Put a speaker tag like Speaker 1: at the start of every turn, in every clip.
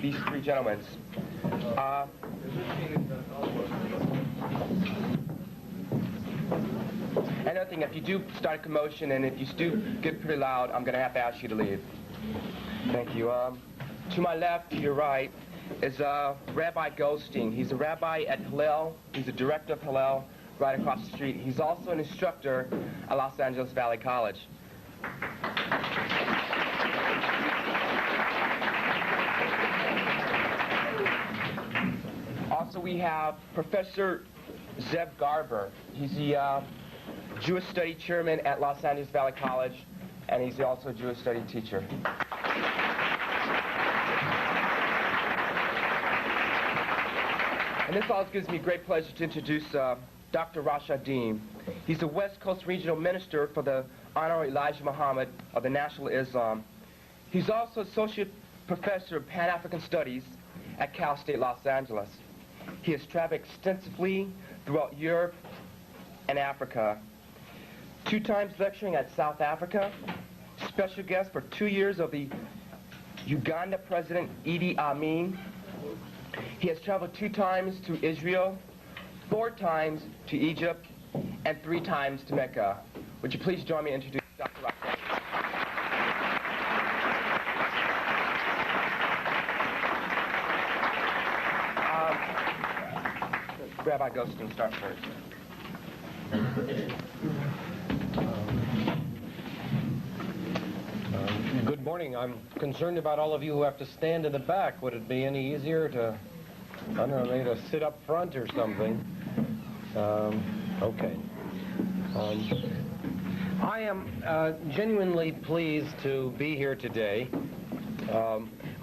Speaker 1: these three gentlemen. Another thing, if you do start a commotion and if you do get pretty loud, I'm going to have to ask you to leave. Thank you. To my left, to your right, is Rabbi Goldstein. He's a rabbi at Hillel. He's a director of Hillel right across the street. He's also an instructor at Los Angeles Valley College. Also, we have Professor Zev Garber. He's the Jewish Study Chairman at Los Angeles Valley College, and he's also a Jewish Study teacher. And this also gives me great pleasure to introduce Dr. Rashad Dean. He's the West Coast Regional Minister for the Honorary Elijah Muhammad of the National Islam. He's also Associate Professor of Pan-African Studies at Cal State Los Angeles. He has traveled extensively throughout Europe and Africa, 2 times lecturing at South Africa, special guest for 2 years of the Uganda President Idi Amin. He has traveled 2 times to Israel, 4 times to Egypt, and 3 times to Mecca. Would you please join me in introducing Dr. Rashad? Rabbi Goldstein, start first.
Speaker 2: Good morning. I'm concerned about all of you who have to stand in the back. Would it be any easier to, I don't know, maybe to sit up front or something? Okay. I am genuinely pleased to be here today.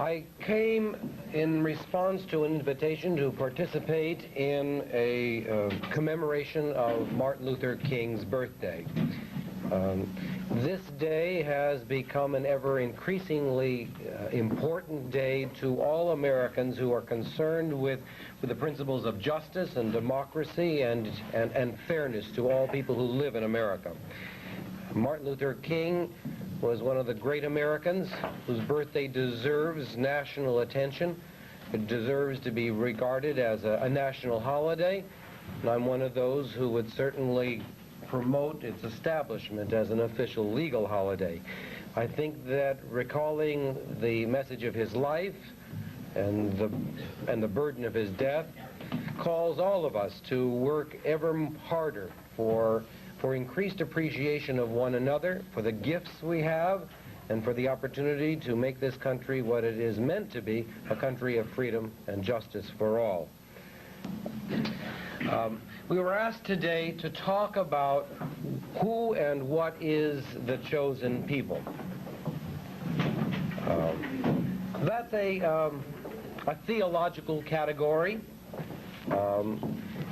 Speaker 2: I came in response to an invitation to participate in a commemoration of Martin Luther King's birthday. This day has become an ever increasingly important day to all Americans who are concerned with the principles of justice and democracy and fairness to all people who live in America. Martin Luther King was one of the great Americans whose birthday deserves national attention. It deserves to be regarded as a national holiday, and I'm one of those who would certainly promote its establishment as an official legal holiday. I think that recalling the message of his life and the burden of his death calls all of us to work ever harder for increased appreciation of one another, for the gifts we have, and for the opportunity to make this country what it is meant to be, a country of freedom and justice for all. We were asked today to talk about who and what is the chosen people. That's a theological category.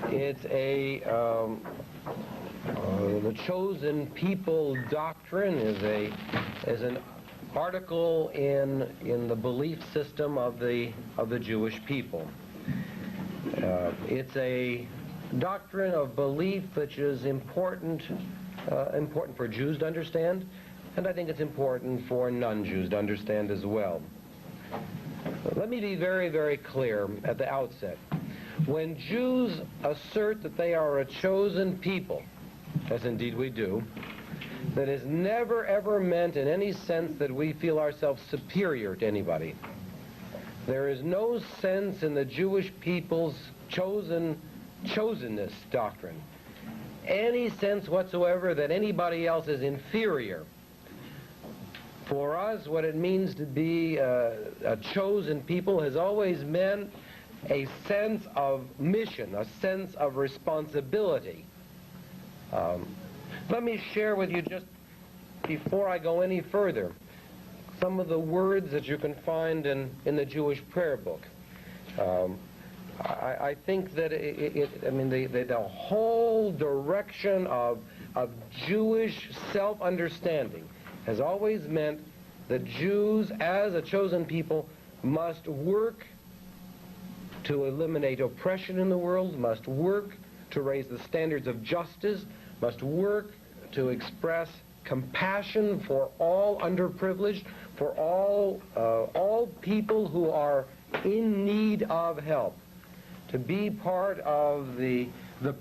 Speaker 2: It's the chosen people doctrine is an article in the belief system of the Jewish people. It's a doctrine of belief which is important for Jews to understand, and I think it's important for non-Jews to understand as well. Let me be very, very clear at the outset. When Jews assert that they are a chosen people, as indeed we do, that is never ever meant in any sense that we feel ourselves superior to anybody. There is no sense in the Jewish people's chosenness doctrine, any sense whatsoever that anybody else is inferior. For us, what it means to be a chosen people has always meant a sense of mission, a sense of responsibility. Let me share with you, just before I go any further, some of the words that you can find in the Jewish prayer book. I think that the whole direction of Jewish self-understanding has always meant that Jews, as a chosen people, must work to eliminate oppression in the world, must work to raise the standards of justice, must work to express compassion for all underprivileged, for all people who are in need of help, to be part of the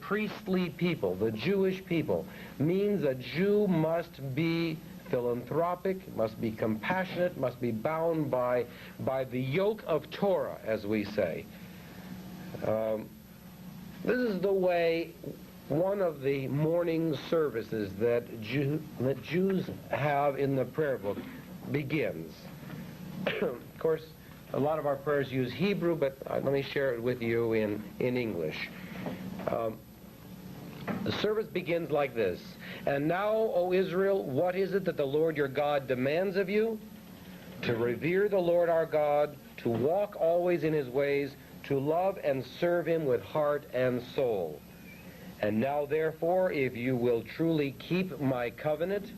Speaker 2: priestly people, the Jewish people, means a Jew must be philanthropic, must be compassionate, must be bound by the yoke of Torah, as we say. This is the way one of the morning services that Jews have in the prayer book begins. Of course, a lot of our prayers use Hebrew, but let me share it with you in English. The service begins like this. And now, O Israel, what is it that the Lord your God demands of you? To revere the Lord our God, to walk always in his ways, to love and serve him with heart and soul. And now, therefore, if you will truly keep my covenant,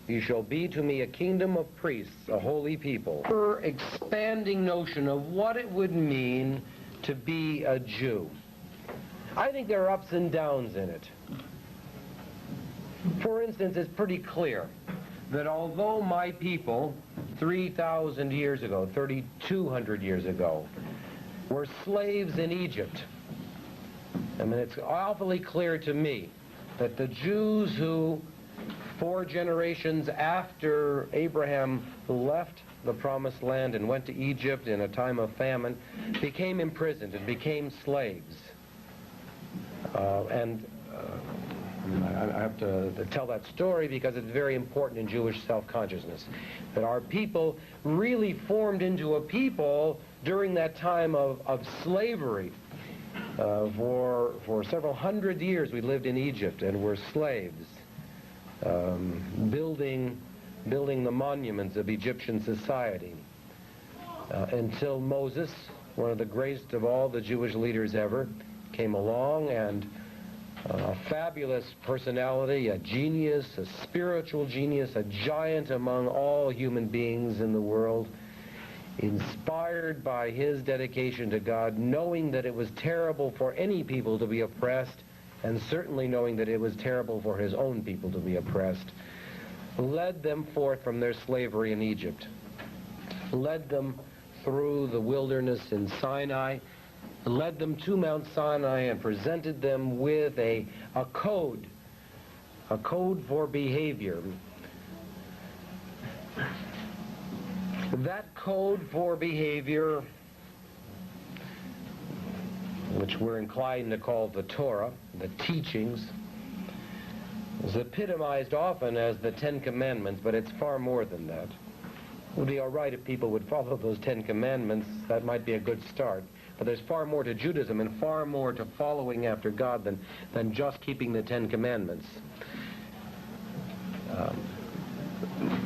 Speaker 2: you shall be to me a kingdom of priests, a holy people. Her expanding notion of what it would mean to be a Jew. I think there are ups and downs in it. For instance, it's pretty clear that although my people 3,000 years ago, 3,200 years ago, were slaves in Egypt, I mean, it's awfully clear to me that the Jews who 4 generations after Abraham left the promised land and went to Egypt in a time of famine became imprisoned and became slaves. I have to tell that story because it's very important in Jewish self-consciousness, that our people really formed into a people during that time of slavery. For several hundred years we lived in Egypt and were slaves, building the monuments of Egyptian society, until Moses, one of the greatest of all the Jewish leaders ever, came along, and a fabulous personality, a genius, a spiritual genius, a giant among all human beings in the world, inspired by his dedication to God, knowing that it was terrible for any people to be oppressed, and certainly knowing that it was terrible for his own people to be oppressed, led them forth from their slavery in Egypt, led them through the wilderness in Sinai, led them to Mount Sinai, and presented them with a code for behavior. That code for behavior, which we're inclined to call the Torah, the teachings, is epitomized often as the 10 Commandments, but it's far more than that. It would be all right if people would follow those 10 Commandments. That might be a good start. But there's far more to Judaism and far more to following after God than just keeping the 10 Commandments.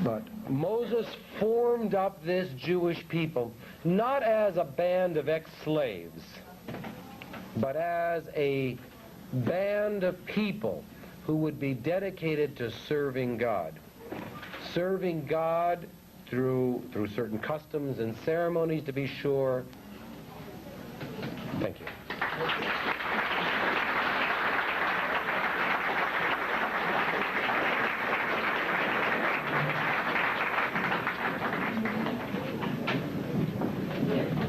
Speaker 2: But Moses formed up this Jewish people not as a band of ex-slaves, but as a band of people who would be dedicated to serving God. Serving God through certain customs and ceremonies, to be sure. Thank you.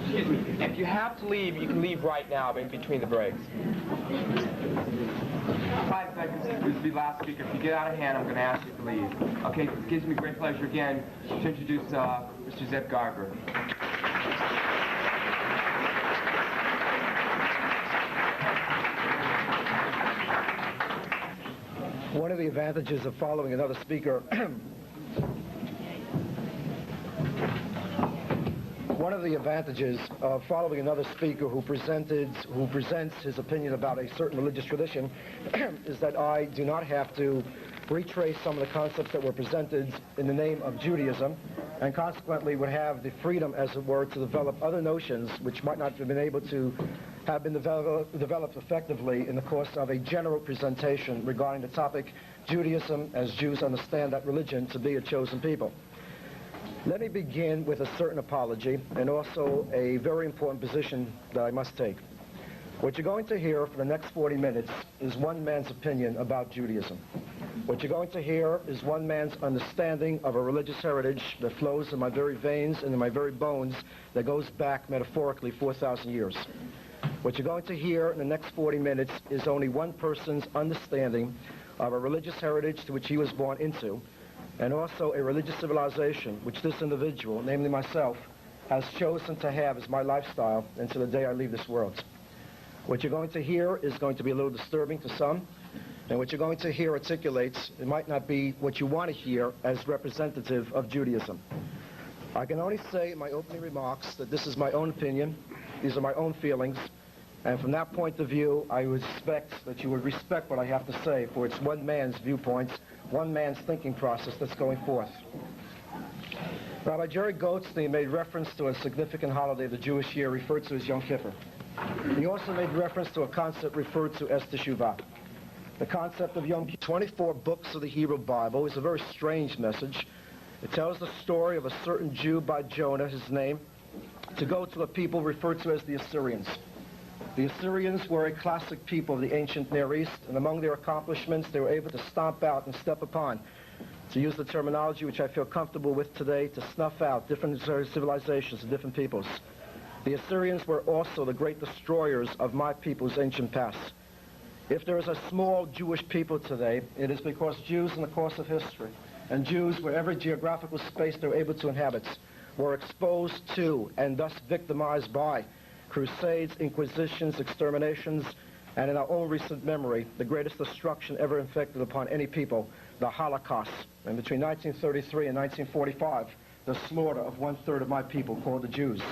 Speaker 1: Excuse me. If you have to leave, you can leave right now in between the breaks. 5 seconds. This is the last speaker. If you get out of hand, I'm going to ask you to leave. Okay, it gives me great pleasure again to introduce Mr. Zeb Garber.
Speaker 3: One of the advantages of following another speaker who presents his opinion about a certain religious tradition is that I do not have to retrace some of the concepts that were presented in the name of Judaism, and consequently would have the freedom, as it were, to develop other notions which might not have been able to have been developed effectively in the course of a general presentation regarding the topic, Judaism as Jews understand that religion to be a chosen people. Let me begin with a certain apology and also a very important position that I must take. What you're going to hear for the next 40 minutes is one man's opinion about Judaism. What you're going to hear is one man's understanding of a religious heritage that flows in my very veins and in my very bones that goes back metaphorically 4,000 years. What you're going to hear in the next 40 minutes is only one person's understanding of a religious heritage to which he was born into, and also a religious civilization which this individual, namely myself, has chosen to have as my lifestyle until the day I leave this world. What you're going to hear is going to be a little disturbing to some, and what you're going to hear articulates, it might not be what you want to hear as representative of Judaism. I can only say in my opening remarks that this is my own opinion, these are my own feelings, and from that point of view, I would expect that you would respect what I have to say, for it's one man's viewpoints, one man's thinking process that's going forth. Rabbi Jerry Goldstein made reference to a significant holiday of the Jewish year referred to as Yom Kippur. He also made reference to a concept referred to as Teshuvah. The concept of Yom Kippur, 24 books of the Hebrew Bible, is a very strange message. It tells the story of a certain Jew by Jonah, his name, to go to a people referred to as the Assyrians. The Assyrians were a classic people of the ancient Near East, and among their accomplishments, they were able to stomp out and step upon, to use the terminology which I feel comfortable with today, to snuff out different civilizations and different peoples. The Assyrians were also the great destroyers of my people's ancient past. If there is a small Jewish people today, it is because Jews in the course of history, and Jews wherever geographical space they're able to inhabit, were exposed to and thus victimized by crusades, inquisitions, exterminations, and in our own recent memory, the greatest destruction ever inflicted upon any people, the Holocaust. And between 1933 and 1945, the slaughter of 1/3 of my people, called the Jews,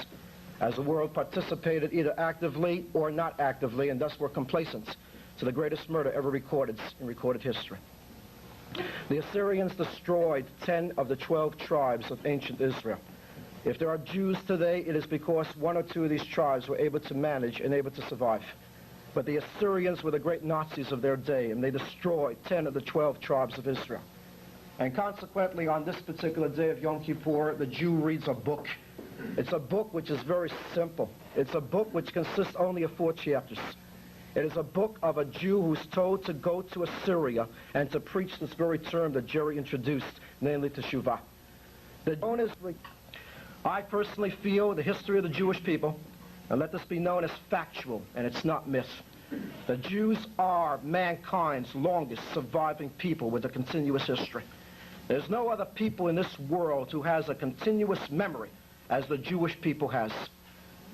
Speaker 3: as the world participated either actively or not actively, and thus were complacent to the greatest murder ever recorded in recorded history. The Assyrians destroyed 10 of the 12 tribes of ancient Israel. If there are Jews today, it is because 1 or 2 of these tribes were able to manage and able to survive. But the Assyrians were the great Nazis of their day, and they destroyed 10 of the 12 tribes of Israel. And consequently, on this particular day of Yom Kippur, the Jew reads a book. It's a book which is very simple. It's a book which consists only of 4 chapters. It is a book of a Jew who's told to go to Assyria and to preach this very term that Jerry introduced, namely Teshuvah. I personally feel the history of the Jewish people, and let this be known as factual, and it's not myth. The Jews are mankind's longest surviving people with a continuous history. There's no other people in this world who has a continuous memory as the Jewish people has.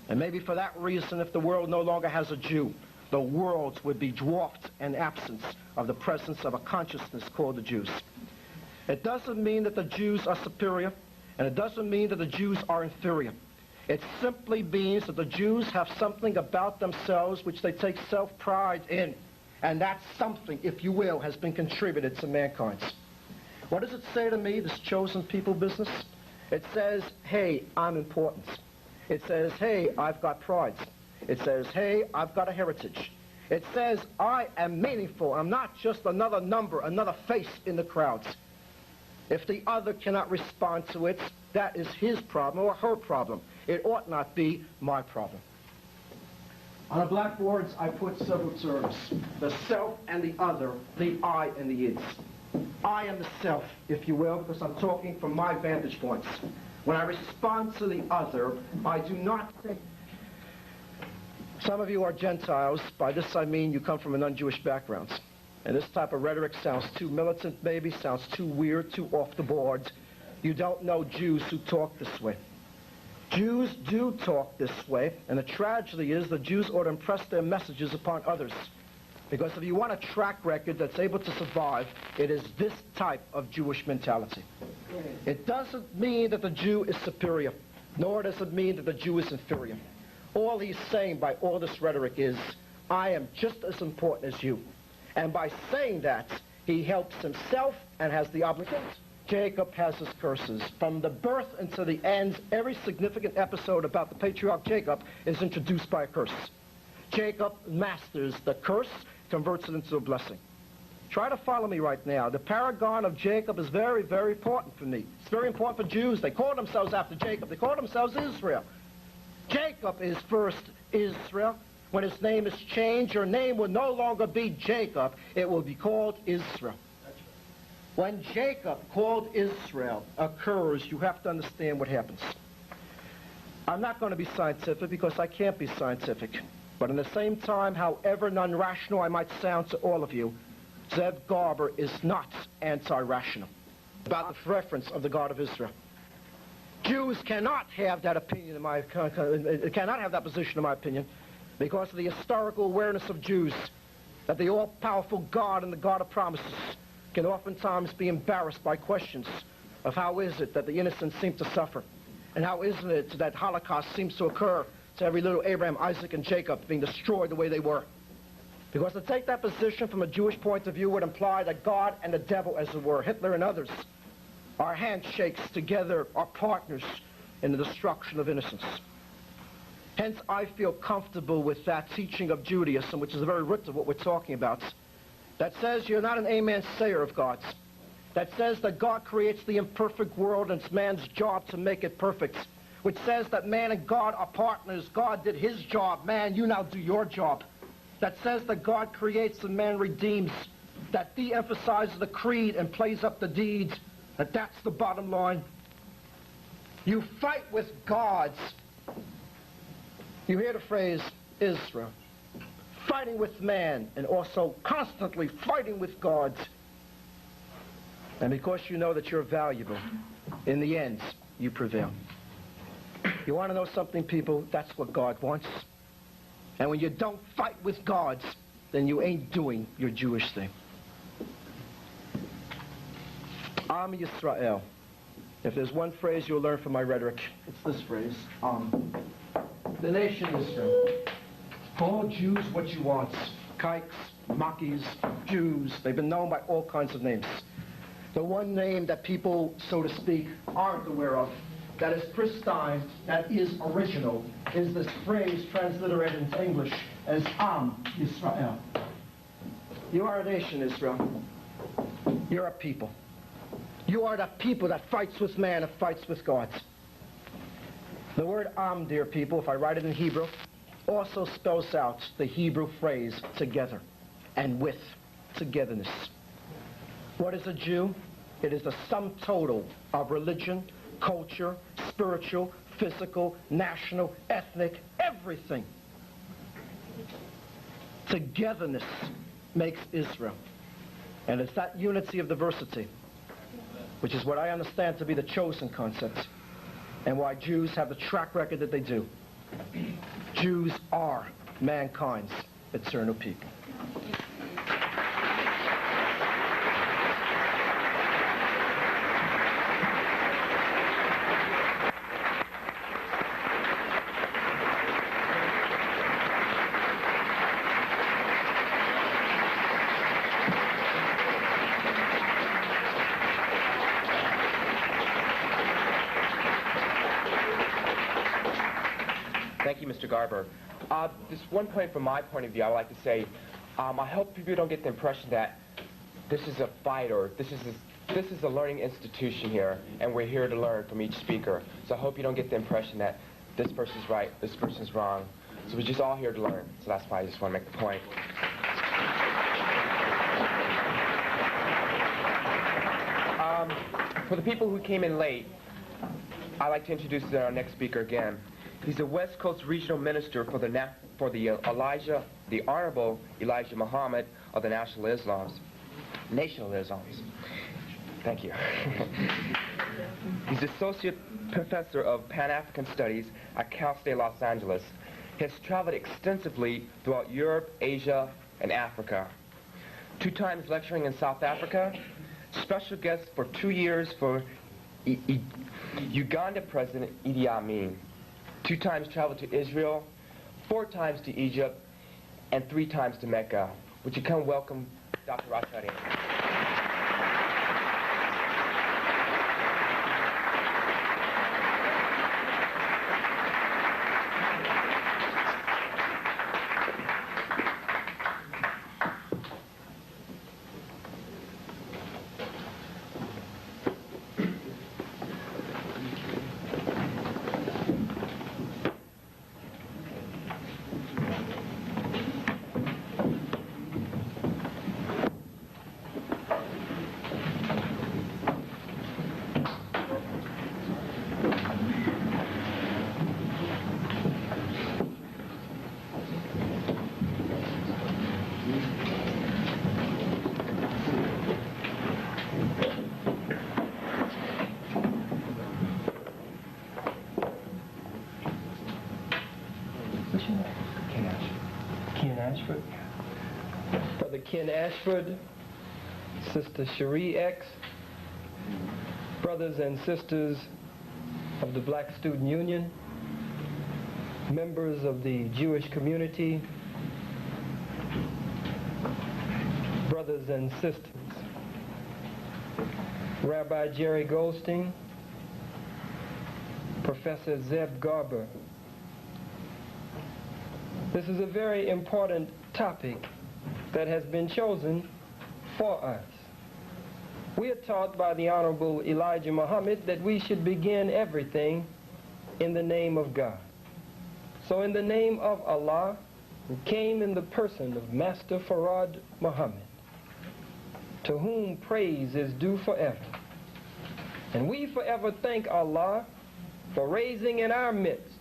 Speaker 3: And maybe for that reason, if the world no longer has a Jew, the world would be dwarfed in absence of the presence of a consciousness called the Jews. It doesn't mean that the Jews are superior, and it doesn't mean that the Jews are inferior. It simply means that the Jews have something about themselves which they take self-pride in, and that something, if you will, has been contributed to mankind. What does it say to me, this chosen people business? It says, hey, I'm important. It says, hey, I've got pride. It says, hey, I've got a heritage. It says, I am meaningful. I'm not just another number, another face in the crowds. If the other cannot respond to it, that is his problem or her problem. It ought not be my problem. On the blackboards, I put several terms. The self and the other, the I and the is. I am the self, if you will, because I'm talking from my vantage points. When I respond to the other, I do not think. Some of you are Gentiles. By this I mean you come from a non-Jewish background. And this type of rhetoric sounds too militant, maybe, sounds too weird, too off the board. You don't know Jews who talk this way. Jews do talk this way, and the tragedy is the Jews ought to impress their messages upon others. Because if you want a track record that's able to survive, it is this type of Jewish mentality. It doesn't mean that the Jew is superior, nor does it mean that the Jew is inferior. All he's saying by all this rhetoric is, I am just as important as you. And by saying that, he helps himself and has the obligation. Jacob has his curses. From the birth until the end, every significant episode about the patriarch Jacob is introduced by a curse. Jacob masters the curse, converts it into a blessing. Try to follow me right now. The paragon of Jacob is very, very important for me. It's very important for Jews. They call themselves after Jacob. They call themselves Israel. Jacob is first Israel. When his name is changed, your name will no longer be Jacob. It will be called Israel. When Jacob, called Israel, occurs, you have to understand what happens. I'm not going to be scientific because I can't be scientific. But at the same time, however non-rational I might sound to all of you, Zev Garber is not anti-rational about the reference of the God of Israel. Jews cannot have that opinion, cannot have that position, in my opinion, because of the historical awareness of Jews that the all-powerful God and the God of promises can oftentimes be embarrassed by questions of how is it that the innocent seem to suffer, and how isn't it that Holocaust seems to occur to every little Abraham, Isaac, and Jacob being destroyed the way they were. Because to take that position from a Jewish point of view would imply that God and the devil, as it were, Hitler and others, are handshakes together, are partners in the destruction of innocence. Hence, I feel comfortable with that teaching of Judaism, which is the very root of what we're talking about, that says you're not an amen sayer of God's, that says that God creates the imperfect world and it's man's job to make it perfect, which says that man and God are partners. God did his job. Man, you now do your job. That says that God creates and man redeems, that de-emphasizes the creed and plays up the deeds, that that's the bottom line. You fight with gods. You hear the phrase Israel. Fighting with man and also constantly fighting with gods. And because you know that you're valuable, in the end, you prevail. You want to know something, people? That's what God wants. And when you don't fight with gods, then you ain't doing your Jewish thing. Am Yisrael. If there's one phrase you'll learn from my rhetoric, it's this phrase. The nation Israel. Call Jews what you want. Kikes, Makis, Jews. They've been known by all kinds of names. The one name that people, so to speak, aren't aware of, that is pristine, that is original, is this phrase transliterated into English as Am Yisrael. You are a nation, Israel. You're a people. You are the people that fights with man and fights with God. The word Am, dear people, if I write it in Hebrew, also spells out the Hebrew phrase together and with, togetherness. What is a Jew? It is the sum total of religion, culture, spiritual, physical, national, ethnic, everything. Togetherness makes Israel. And it's that unity of diversity, which is what I understand to be the chosen concept, and why Jews have the track record that they do. Jews are mankind's eternal people.
Speaker 1: Thank you, Mr. Garber. Just one point from my point of view, I would like to say, I hope people don't get the impression that this is a fight or this is a learning institution here, and we're here to learn from each speaker. So I hope you don't get the impression that this person's right, this person's wrong. So we're just all here to learn. So that's why I just want to make the point. For the people who came in late, I'd like to introduce our next speaker again. He's a West Coast Regional Minister for the Honorable Elijah Muhammad of the National Islams. Thank you. He's Associate Professor of Pan-African Studies at Cal State Los Angeles. He has traveled extensively throughout Europe, Asia, and Africa. 2 times lecturing in South Africa, special guest for 2 years for Uganda President Idi Amin. 2 times traveled to Israel, 4 times to Egypt, and 3 times to Mecca. Would you come welcome Dr. Rashad? What's your name? Ken Ashford. Ken Ashford? Brother Ken Ashford, Sister Cherie X, brothers and sisters of the Black Student Union, members of the Jewish community, brothers and sisters, Rabbi Jerry Goldstein, Professor Zeb Garber. This is a very important topic that has been chosen for us. We are taught by the Honorable Elijah Muhammad that we should begin everything in the name of God. So in the name of Allah, who came in the person of Master Farad Muhammad, to whom praise is due forever. And we forever thank Allah for raising in our midst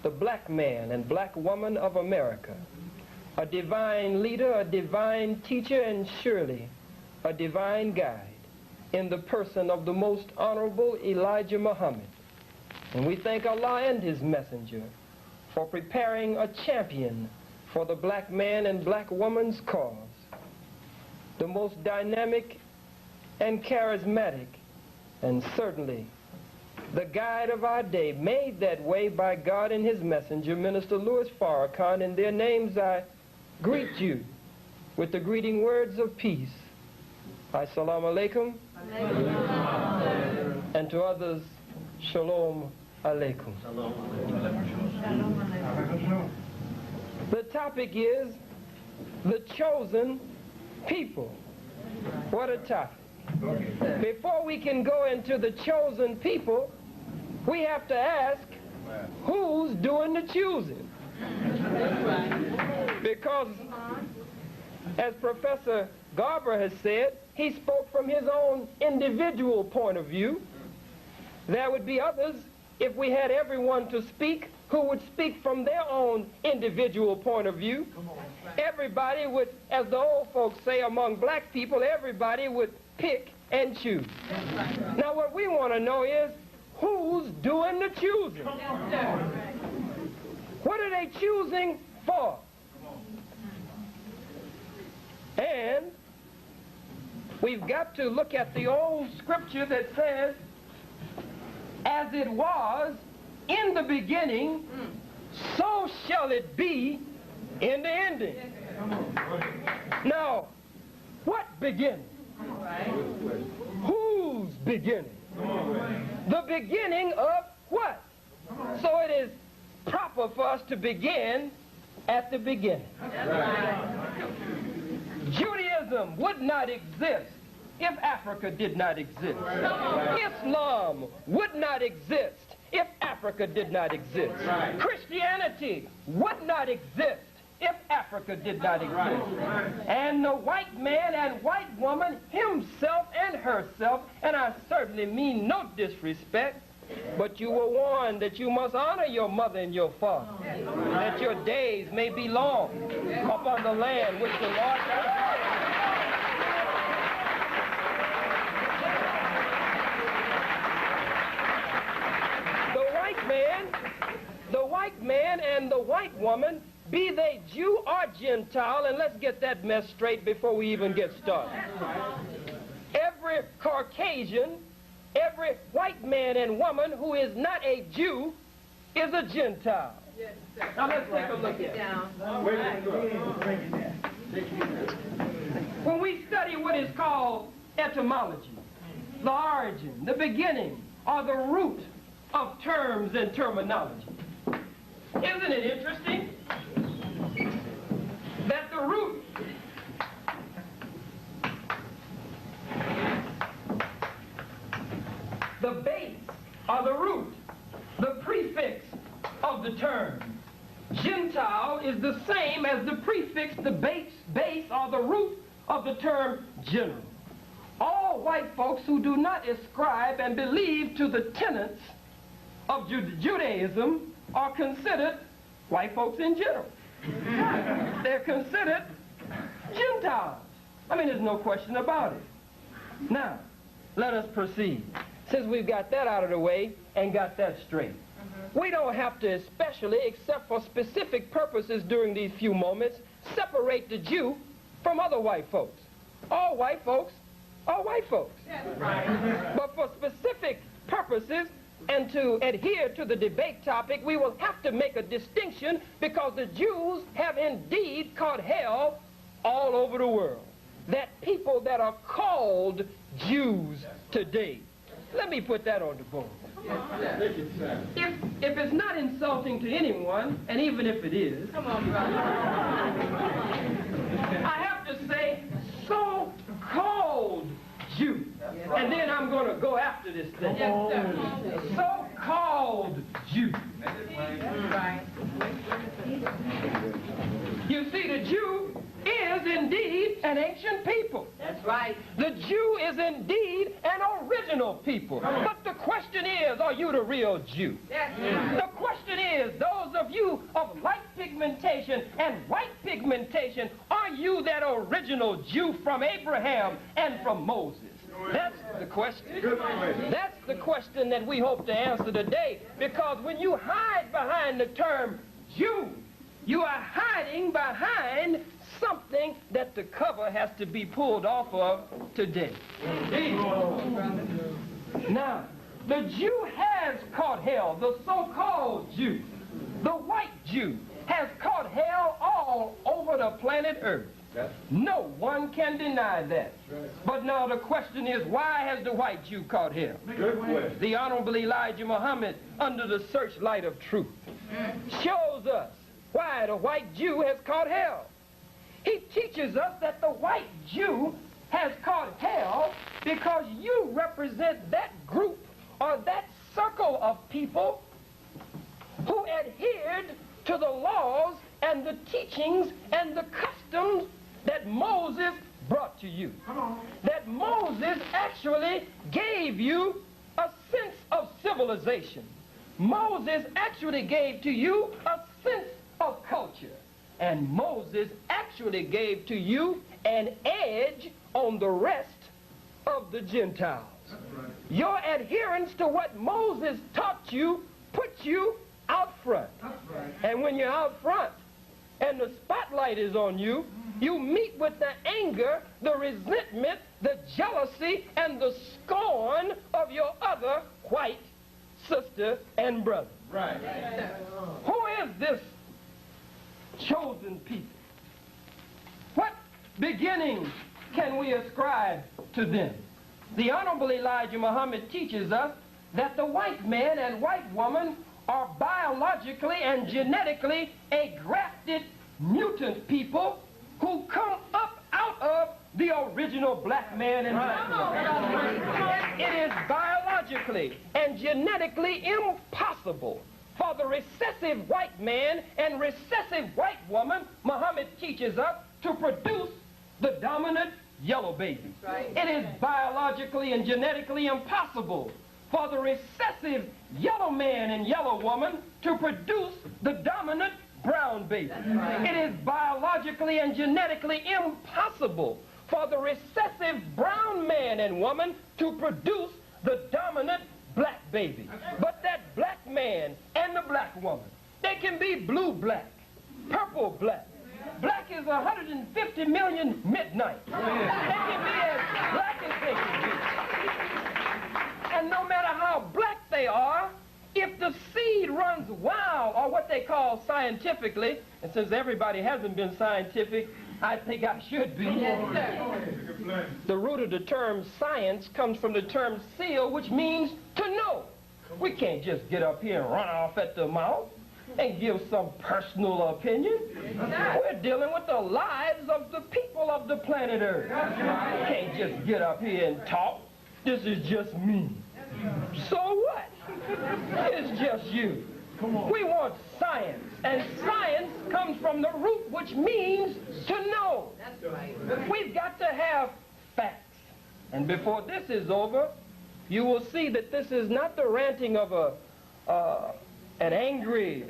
Speaker 1: the black man and black woman of America, a divine leader, a divine teacher, and surely a divine guide in the person of the most honorable Elijah Muhammad. And we thank Allah and his messenger for preparing a champion for the black man and black woman's cause, the most dynamic and charismatic, and certainly the guide of our day, made that way by God and his messenger, Minister Louis Farrakhan. In their names I greet you with the greeting words of peace. Assalamu alaikum. And to others, shalom alaikum. The topic is the chosen people. What a topic. Before we can go into the chosen people, we have to ask, who's doing the choosing? Because, as Professor Garber has said, he spoke from his own individual point of view. There would be others, if we had everyone to speak, who would speak from their own individual point of view. Everybody would, as the old folks say among black people, everybody would pick and choose. Now what we want to know is, who's doing the choosing? What are they choosing for? And we've got to look at the old scripture that says, as it was in the beginning, so shall it be in the ending. Now, what beginning? Whose beginning? The beginning of what? So it is proper for us to begin at the beginning. Judaism would not exist if Africa did not exist. Islam would not exist if Africa did not exist. Christianity would not exist if Africa did not exist. And the white man and white woman, himself and herself, and I certainly mean no disrespect, but you were warned that you must honor your mother and your father, that your days may be long upon the land which the Lord has. The white man and the white woman, be they Jew or Gentile, and let's get that mess straight before we even get started. Every Caucasian, every white man and woman who is not a Jew is a Gentile. Now let's take a look at it. When we study what is called etymology, the origin, the beginning, or the root of terms and terminology, isn't it interesting that the root the base or the root, the prefix of the term Gentile is the same as the prefix, the base or the root of the term general. All white folks who do not ascribe and believe to the tenets of Judaism are considered white folks in general. They're considered Gentiles. I mean, there's no question about it. Now, let us proceed. Since we've got that out of the way and got that straight.
Speaker 4: We don't have to, especially except for specific purposes during these few moments, separate the Jew from other white folks. All white folks are white folks. But for specific purposes and to adhere to the debate topic, we will have to make a distinction because the Jews have indeed caught hell all over the world. That people that are called Jews today. Let me put that on the board. If it's not insulting to anyone, and even if it is, I have to say so-called Jew. And then I'm going to go after this thing. So-called Jew. You see, the Jew is indeed an ancient people.
Speaker 5: That's right.
Speaker 4: The Jew is indeed an original people. But the question is, are you the real Jew? The question is, those of you of light pigmentation and white pigmentation, are you that original Jew from Abraham and from Moses? That's the question. That's the question that we hope to answer today, because when you hide behind the term Jew, you are hiding behind something that the cover has to be pulled off of today. Now, the Jew has caught hell, the so-called Jew. The white Jew has caught hell all over the planet Earth. No one can deny that. But now the question is, why has the white Jew caught hell? The Honorable Elijah Muhammad, under the searchlight of truth, shows us why the white Jew has caught hell. He teaches us that the white Jew has caught hell because you represent that group or that circle of people who adhered to the laws and the teachings and the customs that Moses brought to you. That Moses actually gave you a sense of civilization. Moses actually gave to you a sense of culture. And Moses actually gave to you an edge on the rest of the Gentiles. Your adherence to what Moses taught you puts you out front. And when you're out front and the spotlight is on you, you meet with the anger, the resentment, the jealousy, and the scorn of your other white sister and brother. Right. Who is this chosen people? What beginning can we ascribe to them? The Honorable Elijah Muhammad teaches us that the white man and white woman are biologically and genetically a grafted mutant people who come up out of the original black man and black woman. It is biologically and genetically impossible for the recessive white man and recessive white woman, Muhammad teaches us, to produce the dominant yellow baby. Right. It is biologically and genetically impossible for the recessive yellow man and yellow woman to produce the dominant brown baby. Right. It is biologically and genetically impossible for the recessive brown man and woman to produce the dominant black baby. But that black man and the black woman, they can be blue-black, purple-black. Black is 150 million midnight. They can be as black as they can be. And no matter how black they are, if the seed runs wild, or what they call scientifically, and since everybody hasn't been scientific, I think I should be. The root of the term science comes from the term seal, which means to know. We can't just get up here and run off at the mouth and give some personal opinion. We're dealing with the lives of the people of the planet Earth. We can't just get up here and talk. This is just me. So what? It's just you. We want science, and science comes from the root, which means to know. We've got to have facts. And before this is over, you will see that this is not the ranting of an angry,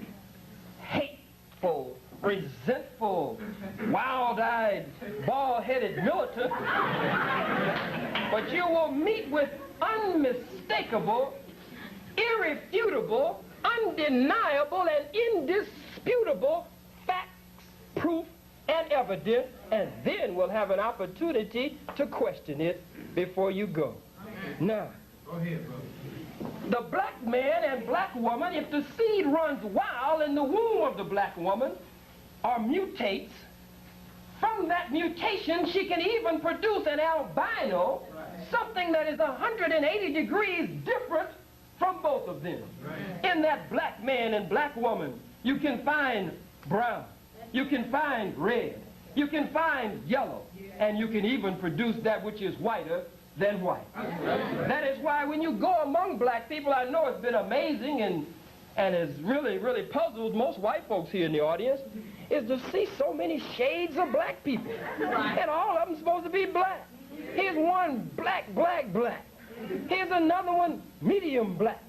Speaker 4: hateful, resentful, wild-eyed, bald-headed militant, but you will meet with unmistakable, irrefutable, undeniable and indisputable facts, proof, and evidence, and then we'll have an opportunity to question it before you go. Now,
Speaker 5: Go ahead, brother.
Speaker 4: the black man and black woman, if the seed runs wild in the womb of the black woman or mutates, from that mutation she can even produce an albino, something that is 180 degrees different from both of them. In that black man and black woman, you can find brown, you can find red, you can find yellow, and you can even produce that which is whiter than white. That is why when you go among black people, I know it's been amazing and has really, really puzzled most white folks here in the audience, is to see so many shades of black people. And all of them supposed to be black. Here's one black, black, black. Here's another one medium black.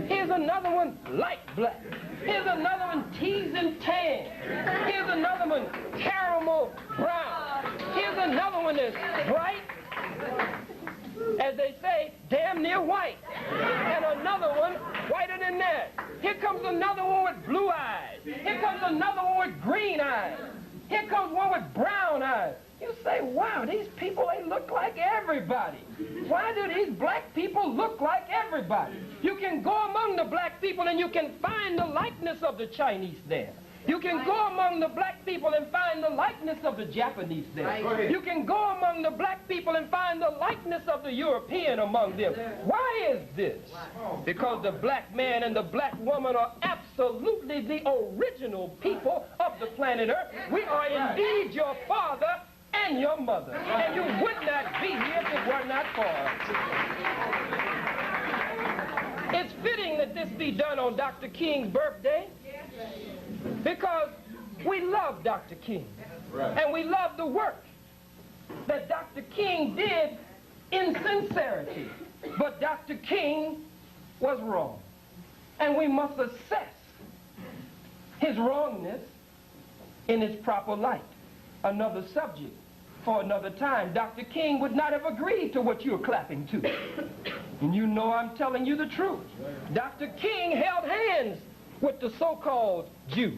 Speaker 4: Here's another one light black. Here's another one teased and tan. Here's another one caramel brown. Here's another one that's bright, as they say, damn near white. And another one whiter than that. Here comes another one with blue eyes. Here comes another one with green eyes. Here comes one with brown eyes. You say, wow, these people, they look like everybody. Why do these black people look like everybody? You can go among the black people and you can find the likeness of the Chinese there. You can go among the black people and find the likeness of the Japanese there. You can go among the black people and find the likeness of the European among them. Why is this? Because the black man and the black woman are absolutely the original people of the planet Earth. We are indeed your father and your mother. And you would not be here if it were not for us. It's fitting that this be done on Dr. King's birthday, because we love Dr. King, and we love the work that Dr. King did in sincerity. But Dr. King was wrong, and we must assess his wrongness in its proper light. Another subject for another time. Dr. King would not have agreed to what you're clapping to. And you know I'm telling you the truth. Dr. King held hands with the so-called Jew,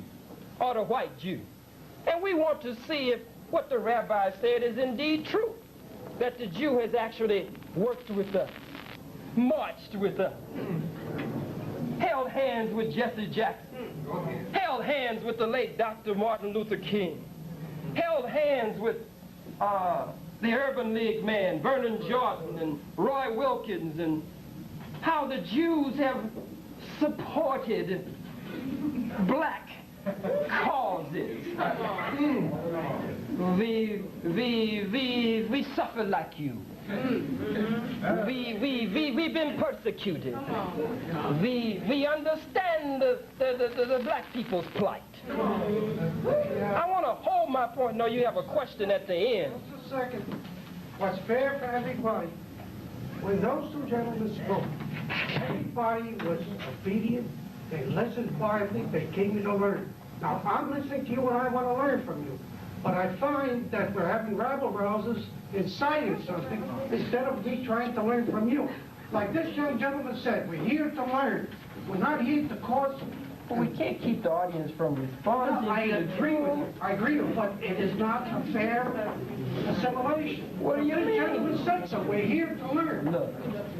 Speaker 4: or the white Jew. And we want to see if what the rabbi said is indeed true, that the Jew has actually worked with us, marched with us, held hands with Jesse Jackson, held hands with the late Dr. Martin Luther King, held hands with the Urban League man, Vernon Jordan and Roy Wilkins, and how the Jews have supported black causes. We suffer like you. We've been persecuted. We understand the black people's plight. I want to hold my point. No, you have a question at the end.
Speaker 5: Just a second. What's fair for everybody? When those two gentlemen spoke, everybody was obedient. They listened quietly. They came to learn. Now, I'm listening to you and I want to learn from you. But I find that we're having rabble-rousers inciting something instead of me trying to learn from you. Like this young gentleman said, we're here to learn. We're not here to cause...
Speaker 4: But we can't keep the audience from responding.
Speaker 5: No, I agree with you. I agree with you, but it is not a fair assimilation.
Speaker 4: What do you mean?
Speaker 5: This gentleman said so. We're here to learn.
Speaker 4: Look,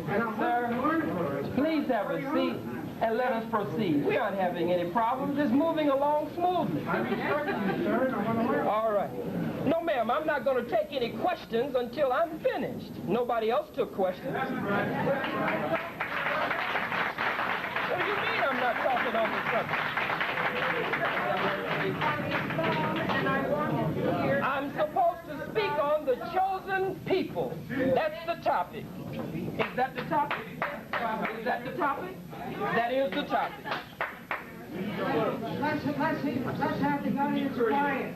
Speaker 5: And I'm here to learn from it.
Speaker 4: please have a seat and let us proceed. We aren't having any problems. It's moving along smoothly.
Speaker 5: I respect you, sir, and I want to learn.
Speaker 4: All right. No, ma'am, I'm not going to take any questions until I'm finished. Nobody else took questions. What do you mean I'm not talking on the subject? I'm supposed to speak on the chosen people. That's the topic. Is that the topic? Is that the topic? That is the topic.
Speaker 5: Let's have the audience quiet.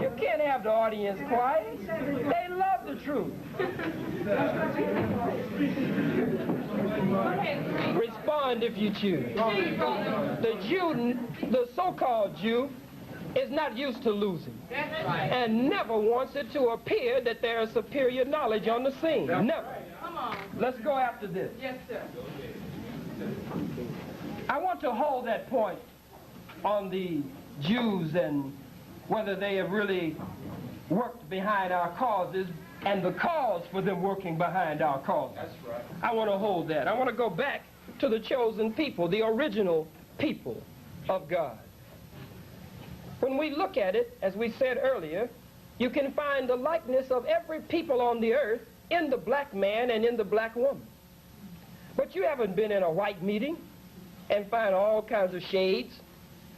Speaker 4: You can't have the audience quiet. They love the truth. Respond if you choose. The Jew, the so-called Jew, is not used to losing and never wants it to appear that there is superior knowledge on the scene. Never. Let's go after this.
Speaker 6: Yes, sir.
Speaker 4: I want to hold that point on the Jews and whether they have really worked behind our causes and the cause for them working behind our causes. That's right. I want to hold that. I want to go back to the chosen people, the original people of God. When we look at it, as we said earlier, you can find the likeness of every people on the earth in the black man and in the black woman. But you haven't been in a white meeting and find all kinds of shades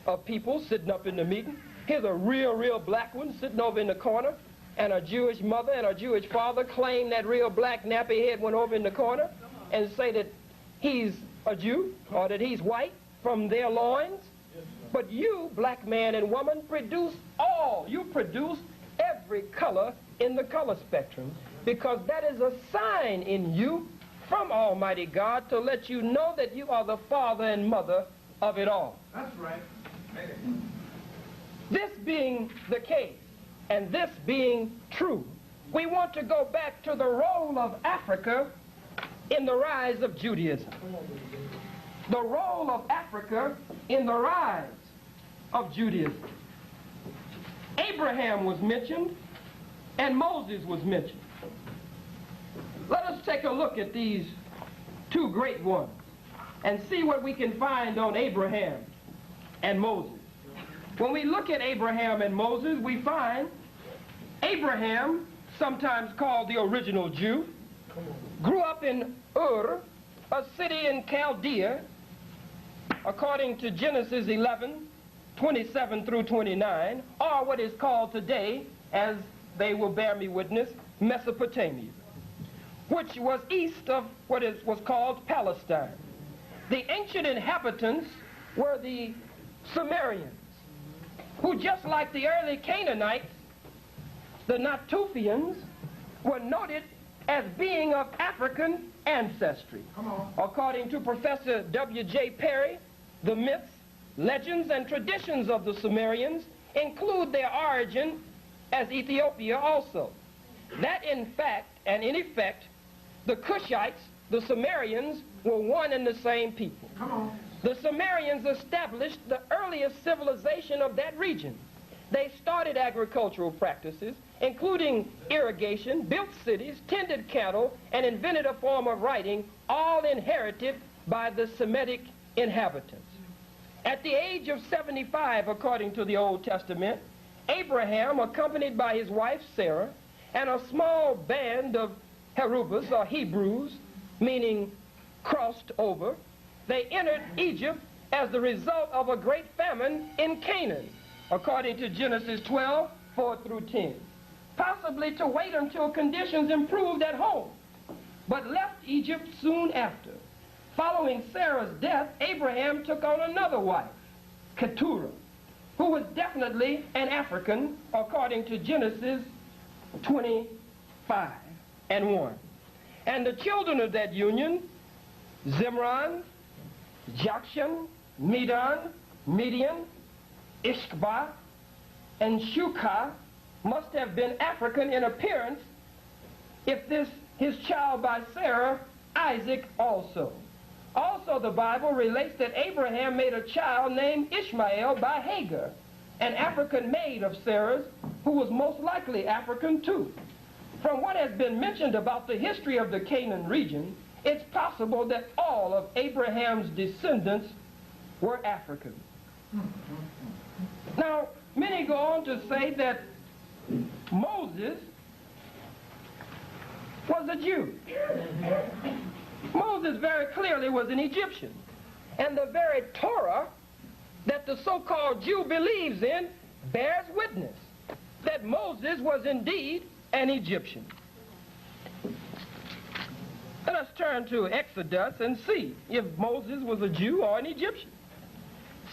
Speaker 4: of people sitting up in the meeting. Here's a real black one sitting over in the corner, and a Jewish mother and a Jewish father claim that real black nappy head went over in the corner and say that he's a Jew or that he's white from their loins. But you, black man and woman, produce every color in the color spectrum, because that is a sign in you from Almighty God to let you know that you are the father and mother of it all.
Speaker 5: That's right.
Speaker 4: This being the case, and this being true, we want to go back to the role of Africa in the rise of Judaism. The role of Africa in the rise of Judaism. Abraham was mentioned, and Moses was mentioned. Let us take a look at these two great ones and see what we can find on Abraham and Moses. When we look at Abraham and Moses, we find Abraham, sometimes called the original Jew, grew up in Ur, a city in Chaldea, according to Genesis 11:27 through 29, or what is called today, as they will bear me witness, Mesopotamia, which was east of what was called Palestine. The ancient inhabitants were the Sumerians, who, just like the early Canaanites, the Natufians, were noted as being of African ancestry. According to Professor W.J. Perry, the myths, legends, and traditions of the Sumerians include their origin as Ethiopia also. That in fact, and in effect, the Cushites, the Sumerians, were one and the same people. The Sumerians established the earliest civilization of that region. They started agricultural practices, including irrigation, built cities, tended cattle, and invented a form of writing, all inherited by the Semitic inhabitants. At the age of 75, according to the Old Testament, Abraham, accompanied by his wife Sarah, and a small band of Herubas, or Hebrews, meaning crossed over, they entered Egypt as the result of a great famine in Canaan, according to Genesis 12:4 through 10, possibly to wait until conditions improved at home, but left Egypt soon after. Following Sarah's death, Abraham took on another wife, Keturah, who was definitely an African, according to Genesis 25:1. And the children of that union, Zimran, Jokshan, Medan, Midian, Ishbah, and Shukah, must have been African in appearance, if this his child by Sarah, Isaac also. Also, the Bible relates that Abraham made a child named Ishmael by Hagar, an African maid of Sarah's, who was most likely African too. From what has been mentioned about the history of the Canaan region, it's possible that all of Abraham's descendants were African. Now, many go on to say that Moses was a Jew. Moses very clearly was an Egyptian. And the very Torah that the so-called Jew believes in bears witness that Moses was indeed an Egyptian. Let us turn to Exodus and see if Moses was a Jew or an Egyptian.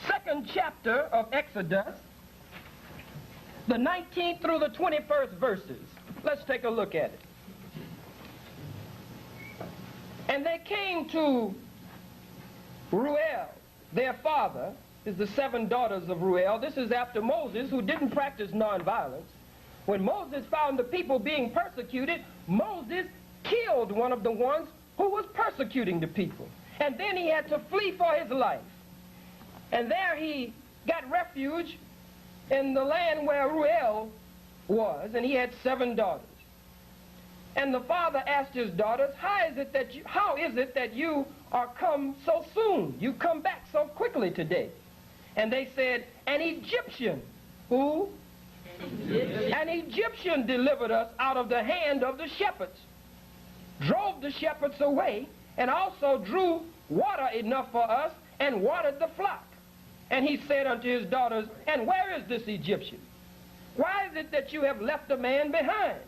Speaker 4: 2nd chapter of Exodus, the 19th through the 21st verses. Let's take a look at it. And they came to Reuel, their father, is the 7 daughters of Reuel. This is after Moses, who didn't practice nonviolence. When Moses found the people being persecuted, Moses killed one of the ones who was persecuting the people. And then he had to flee for his life. And there he got refuge in the land where Ruel was, and he had 7 daughters. And the father asked his daughters, how is it that you are come so soon? You come back so quickly today. And they said, an Egyptian. Who? An Egyptian delivered us out of the hand of the shepherds, drove the shepherds away, and also drew water enough for us and watered the flock. And he said unto his daughters, and where is this Egyptian? Why is it that you have left a man behind?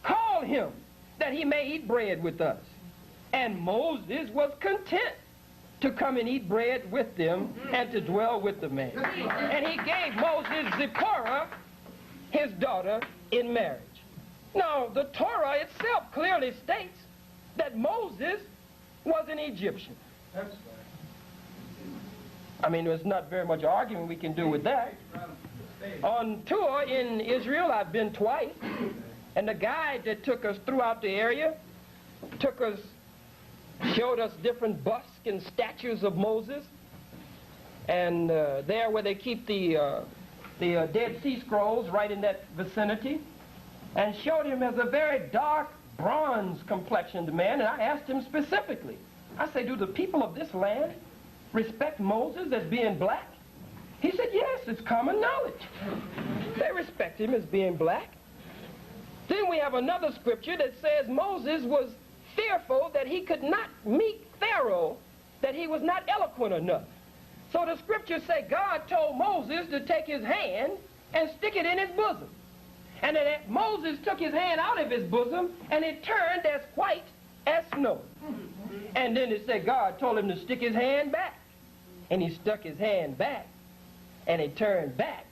Speaker 4: Call him, that he may eat bread with us. And Moses was content to come and eat bread with them and to dwell with the man. And he gave Moses Zipporah, his daughter, in marriage. Now, the Torah itself clearly states that Moses was an Egyptian.
Speaker 5: That's right.
Speaker 4: I mean, there's not very much arguing we can do with that. On tour in Israel, I've been twice, and the guide that took us throughout the area showed us different busts and statues of Moses, and there where they keep the Dead Sea Scrolls, right in that vicinity, and showed him as a very dark bronze complexioned man. And I asked him specifically, I say, do the people of this land respect Moses as being black? He said, yes, it's common knowledge. They respect him as being black. Then we have another scripture that says Moses was fearful that he could not meet Pharaoh, that he was not eloquent enough. So the scriptures say God told Moses to take his hand and stick it in his bosom. And then Moses took his hand out of his bosom, and it turned as white as snow. And then it said God told him to stick his hand back. And he stuck his hand back, and it turned back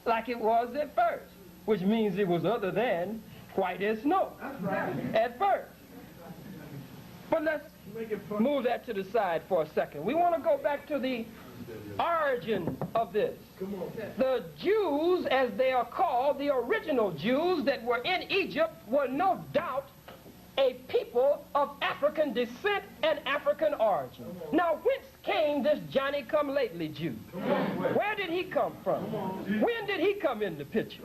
Speaker 4: like it was at first, which means it was other than white as snow at first. But let's move that to the side for a second. We want to go back to the origin of this. The Jews, as they are called, the original Jews that were in Egypt, were no doubt a people of African descent and African origin. Now, whence came this Johnny-come-lately Jew? Where did he come from? When did he come in the picture?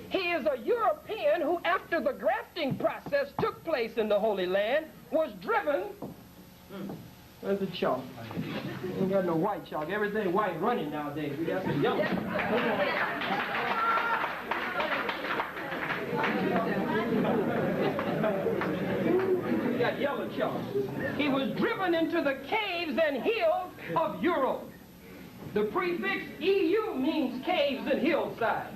Speaker 4: He is a European who, after the grafting process took place in the Holy Land, was driven. Where's the chalk? We ain't got no white chalk. Everything white running nowadays. We got some yellow. We got yellow chalk. He was driven into the caves and hills of Europe. The prefix EU means caves and hillsides.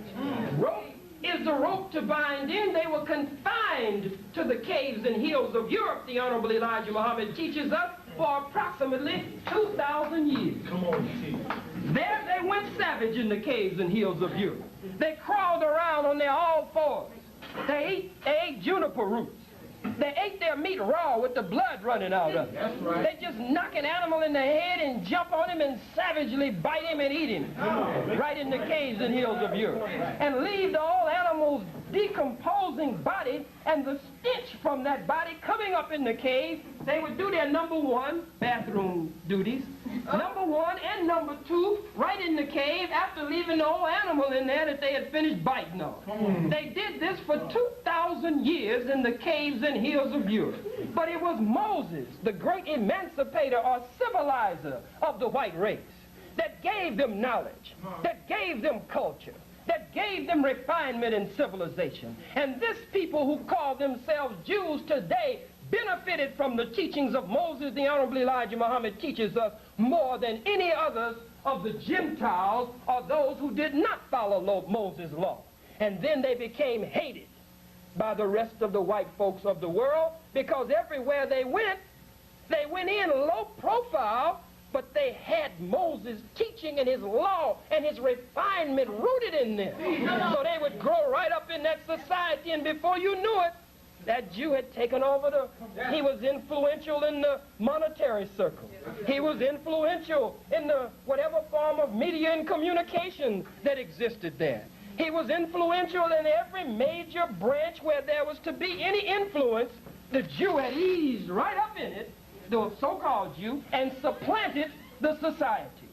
Speaker 4: Rope is the rope to bind in. They were confined to the caves and hills of Europe, the Honorable Elijah Muhammad teaches us, for approximately 2,000 years. There they went savage in the caves and hills of Europe. They crawled around on their all fours. They ate juniper roots. They ate their meat raw with the blood running out of it. That's right. They just knock an animal in the head and jump on him and savagely bite him and eat him right in the caves and hills of Europe. And leave the old animal's decomposing body and the stench from that body coming up in the cave. They would do their number 1 bathroom duties, number 1 and number 2 right in the cave after leaving the old animal in there that they had finished biting on. They did this for 2,000 years in the caves and hills of Europe. But it was Moses, the great emancipator or civilizer of the white race, that gave them knowledge, that gave them culture, that gave them refinement and civilization. And this people who call themselves Jews today benefited from the teachings of Moses. The Honorable Elijah Muhammad teaches us more than any others of the Gentiles or those who did not follow Moses' law. And then they became hated by the rest of the white folks of the world, because everywhere they went in low profile, but they had Moses' teaching and his law and his refinement rooted in them. So they would grow right up in that society, and before you knew it, that Jew had taken over he was influential in the monetary circle. He was influential in the whatever form of media and communication that existed there. He was influential in every major branch where there was to be any influence. The Jew had eased right up in it, the so-called Jew, and supplanted the society.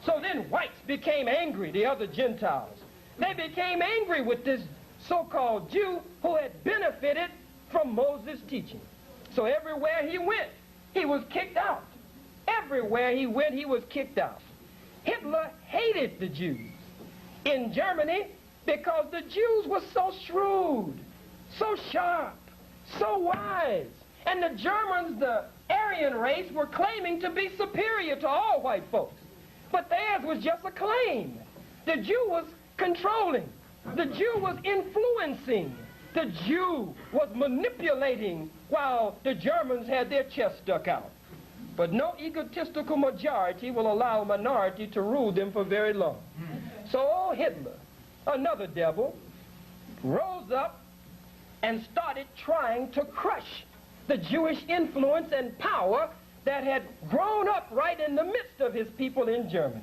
Speaker 4: So then whites became angry, the other Gentiles. They became angry with this so-called Jew who had benefited from Moses' teaching. So everywhere he went, he was kicked out. Everywhere he went, he was kicked out. Hitler hated the Jews in Germany because the Jews were so shrewd, so sharp, so wise. And the Germans, the Aryan race, were claiming to be superior to all white folks. But theirs was just a claim. The Jew was controlling. The Jew was influencing. The Jew was manipulating while the Germans had their chests stuck out. But no egotistical majority will allow a minority to rule them for very long. So old Hitler, another devil, rose up and started trying to crush the Jewish influence and power that had grown up right in the midst of his people in Germany.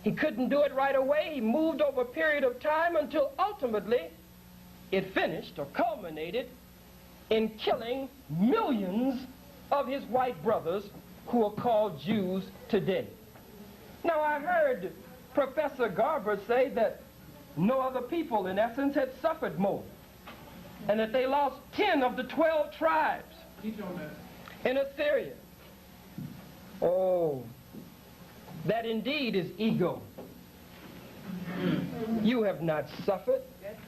Speaker 4: He couldn't do it right away. He moved over a period of time until ultimately it finished or culminated in killing millions of his white brothers who are called Jews today. Now, I heard Professor Garber say that no other people, in essence, had suffered more, and that they lost 10 of the 12 tribes in Assyria. Oh, that indeed is ego. You have not suffered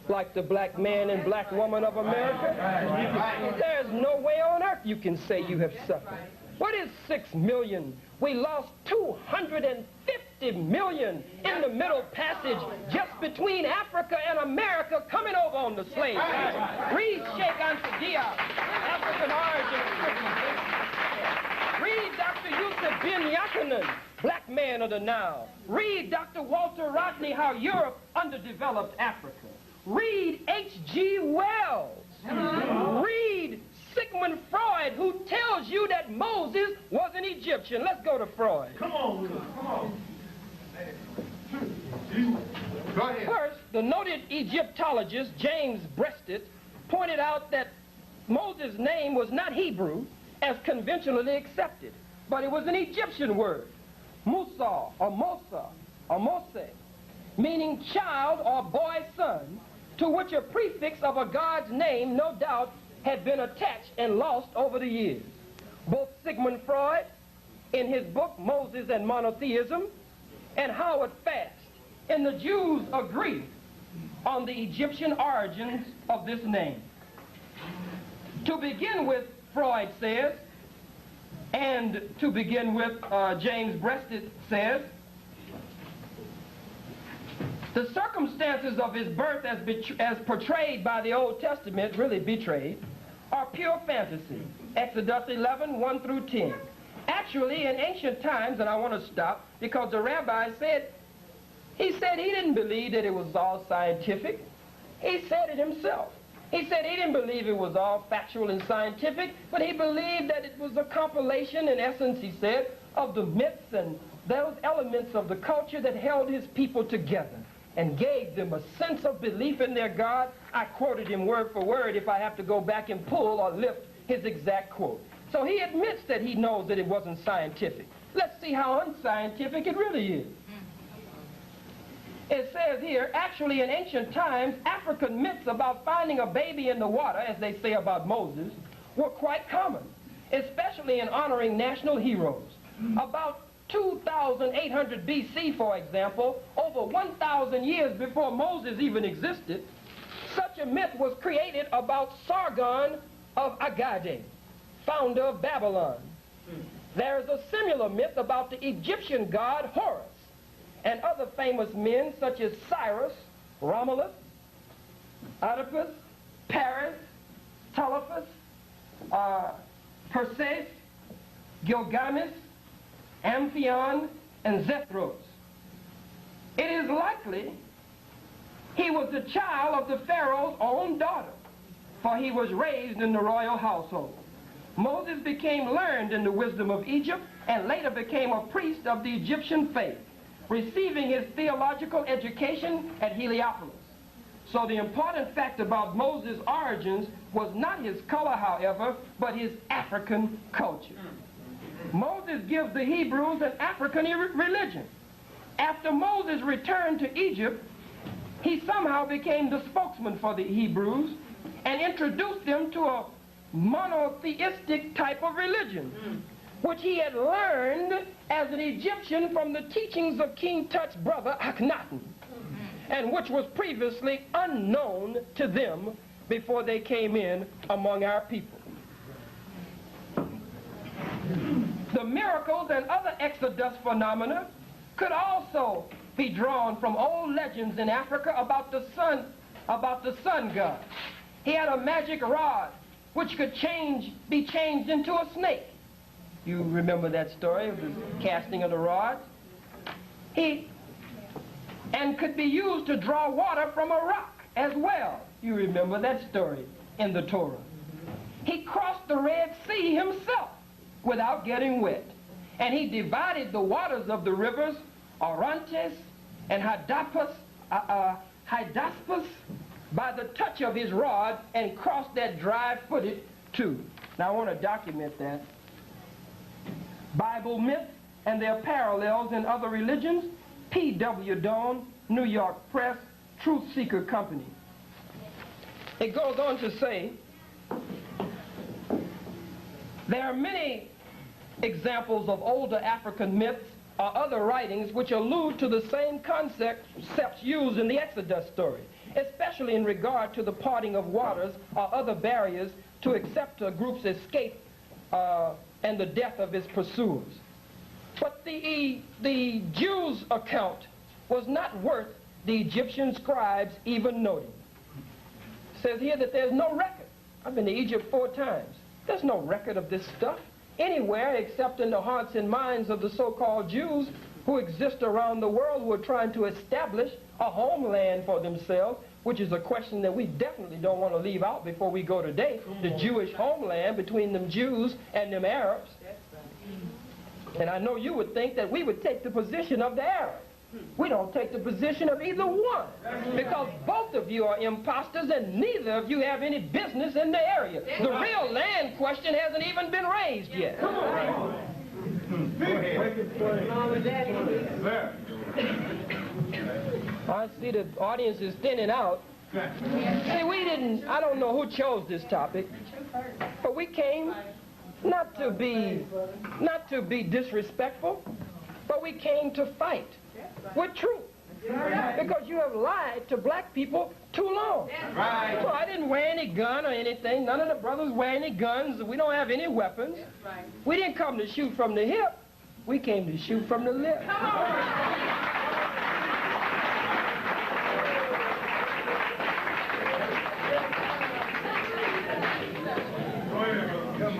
Speaker 4: like the black man and black woman of America. There's no way on earth you can say you have suffered. What is 6 million? We lost 250 million in the Middle Passage just between Africa and America coming over on the slave trade. Read Sheikh Anta Diop, African origin. Read Dr. Yusuf bin Yaqanan, black man of the Nile. Read Dr. Walter Rodney, how Europe underdeveloped Africa. Read H.G. Wells. Read Sigmund Freud, who tells you that Moses was an Egyptian. Let's go to Freud.
Speaker 5: Come on, come on. Go ahead.
Speaker 4: First, the noted Egyptologist James Breasted pointed out that Moses' name was not Hebrew as conventionally accepted, but it was an Egyptian word, Musa or Mosa or Mose, meaning child or boy son, to which a prefix of a god's name, no doubt, had been attached and lost over the years. Both Sigmund Freud, in his book Moses and Monotheism, and Howard Fast, and the Jews agree on the Egyptian origins of this name. To begin with, Freud says, and to begin with, James Breasted says, the circumstances of his birth as portrayed by the Old Testament, really betrayed, are pure fantasy. Exodus 11, 1 through 10. Actually, in ancient times, and I want to stop, because the rabbi said he didn't believe that it was all scientific. He said it himself. He said he didn't believe it was all factual and scientific, but he believed that it was a compilation, in essence, he said, of the myths and those elements of the culture that held his people together and gave them a sense of belief in their God. I quoted him word for word if I have to go back and pull or lift his exact quote. So he admits that he knows that it wasn't scientific. Let's see how unscientific it really is. It says here, actually in ancient times, African myths about finding a baby in the water, as they say about Moses, were quite common, especially in honoring national heroes. About 2,800 BC, for example, over 1,000 years before Moses even existed, such a myth was created about Sargon of Agade, founder of Babylon. There is a similar myth about the Egyptian god Horus and other famous men such as Cyrus, Romulus, Oedipus, Paris, Telephus, Perseus, Gilgamesh, Amphion, and Zethros. It is likely he was the child of the Pharaoh's own daughter, for he was raised in the royal household. Moses became learned in the wisdom of Egypt and later became a priest of the Egyptian faith, receiving his theological education at Heliopolis. So the important fact about Moses' origins was not his color, however, but his African culture. Moses gives the Hebrews an African religion. After Moses returned to Egypt, he somehow became the spokesman for the Hebrews and introduced them to a monotheistic type of religion, which he had learned as an Egyptian from the teachings of King Tut's brother Akhenaten, and which was previously unknown to them before they came in among our people. The miracles and other Exodus phenomena could also be drawn from old legends in Africa about the sun god. He had a magic rod which could be changed into a snake. You remember that story of the casting of the rod? And could be used to draw water from a rock as well. You remember that story in the Torah. He crossed the Red Sea himself without getting wet. And he divided the waters of the rivers Orontes and Hydaspes by the touch of his rod, and crossed that dry-footed too. Now I want to document that. Bible myth and their parallels in other religions, P.W. Doane, New York Press, Truth Seeker Company. It goes on to say, there are many examples of older African myths or other writings which allude to the same concepts used in the Exodus story, especially in regard to the parting of waters or other barriers to accept a group's escape and the death of its pursuers. But the Jews' account was not worth the Egyptian scribes even noting. It says here that there's no record. I've been to Egypt 4 times. There's no record of this stuff anywhere except in the hearts and minds of the so-called Jews who exist around the world, who are trying to establish a homeland for themselves, which is a question that we definitely don't want to leave out before we go today. The Jewish homeland between them Jews and them Arabs. And I know you would think that we would take the position of the Arabs. We don't take the position of either one, because both of you are imposters and neither of you have any business in the area. The real land question hasn't even been raised yet. I see the audience is thinning out. See, I don't know who chose this topic, but we came not to be disrespectful, but we came to fight with truth. Because you have lied to black people too long. Right. So I didn't wear any gun or anything. None of the brothers wear any guns. We don't have any weapons. Right. We didn't come to shoot from the hip. We came to shoot from the lip. Come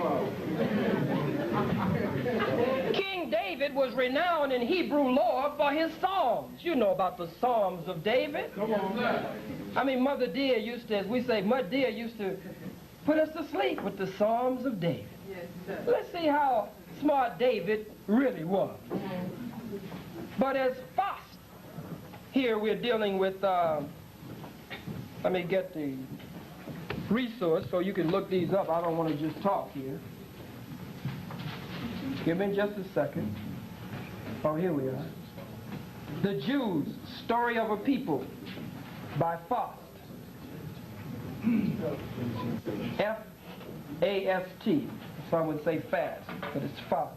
Speaker 4: on. King David was renowned in Hebrew lore for his psalms. You know about the Psalms of David. Come on. I mean, Mother Dear used to, as we say, Mother Dear used to put us to sleep with the Psalms of David. Yes, sir. Let's see how smart David really was. But as Faust, here we're dealing with, let me get the resource so you can look these up. I don't want to just talk here. Give me just a second. Oh, here we are. The Jews, Story of a People by Faust. F-A-S-T. Some would say fast, but it's Faust.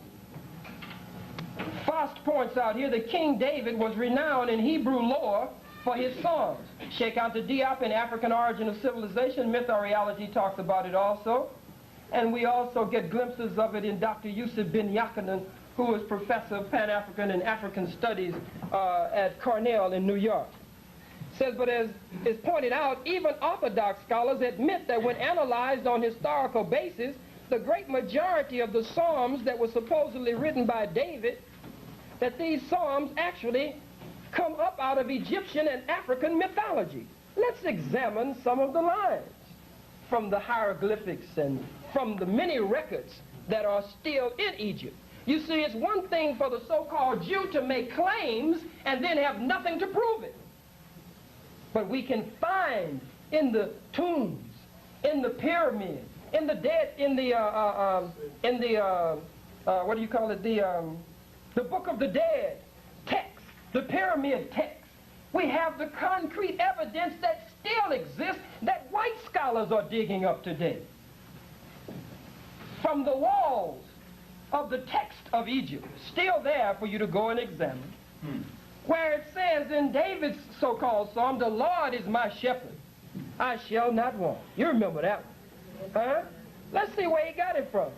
Speaker 4: Faust points out here that King David was renowned in Hebrew lore for his songs. Sheikh Anta Diop in African Origin of Civilization, Myth or Reality talks about it also. And we also get glimpses of it in Dr. Yusuf bin Yakinen, who is professor of Pan-African and African Studies at Cornell in New York. Says, but as is pointed out, even Orthodox scholars admit that when analyzed on historical basis, the great majority of the Psalms that were supposedly written by David, that these Psalms actually come up out of Egyptian and African mythology. Let's examine some of the lines from the hieroglyphics and from the many records that are still in Egypt. You see, it's one thing for the so-called Jew to make claims and then have nothing to prove it. But we can find in the tombs, in the pyramids, in the dead, what do you call it? The Book of the Dead, texts the pyramid text. We have the concrete evidence that still exists that white scholars are digging up today. From the walls of the text of Egypt, still there for you to go and examine, where it says in David's so-called psalm, the Lord is my shepherd, I shall not want. You remember that one, huh? Let's see where he got it from.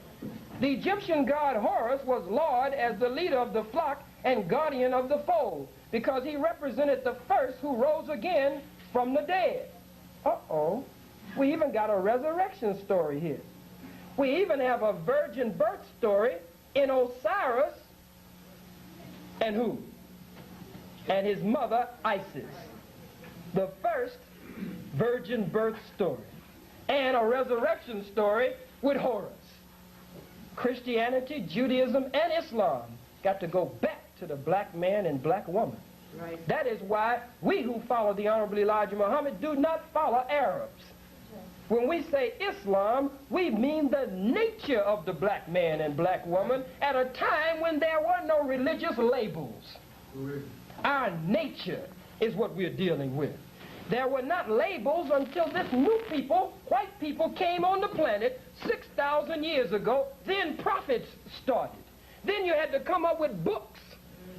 Speaker 4: The Egyptian god Horus was lauded as the leader of the flock and guardian of the fold, because he represented the first who rose again from the dead. Uh-oh. We even got a resurrection story here. We even have a virgin birth story in Osiris and who? And his mother, Isis. The first virgin birth story. And a resurrection story with Horus. Christianity, Judaism, and Islam got to go back to the black man and black woman. Right. That is why we who follow the Honorable Elijah Muhammad do not follow Arabs. When we say Islam, we mean the nature of the black man and black woman at a time when there were no religious labels. Our nature is what we're dealing with. There were not labels until this new people, white people, came on the planet 6,000 years ago. Then prophets started. Then you had to come up with books,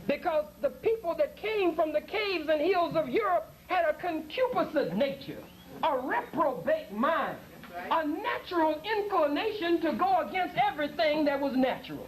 Speaker 4: because the people that came from the caves and hills of Europe had a concupiscent nature, a reprobate mind, a natural inclination to go against everything that was natural.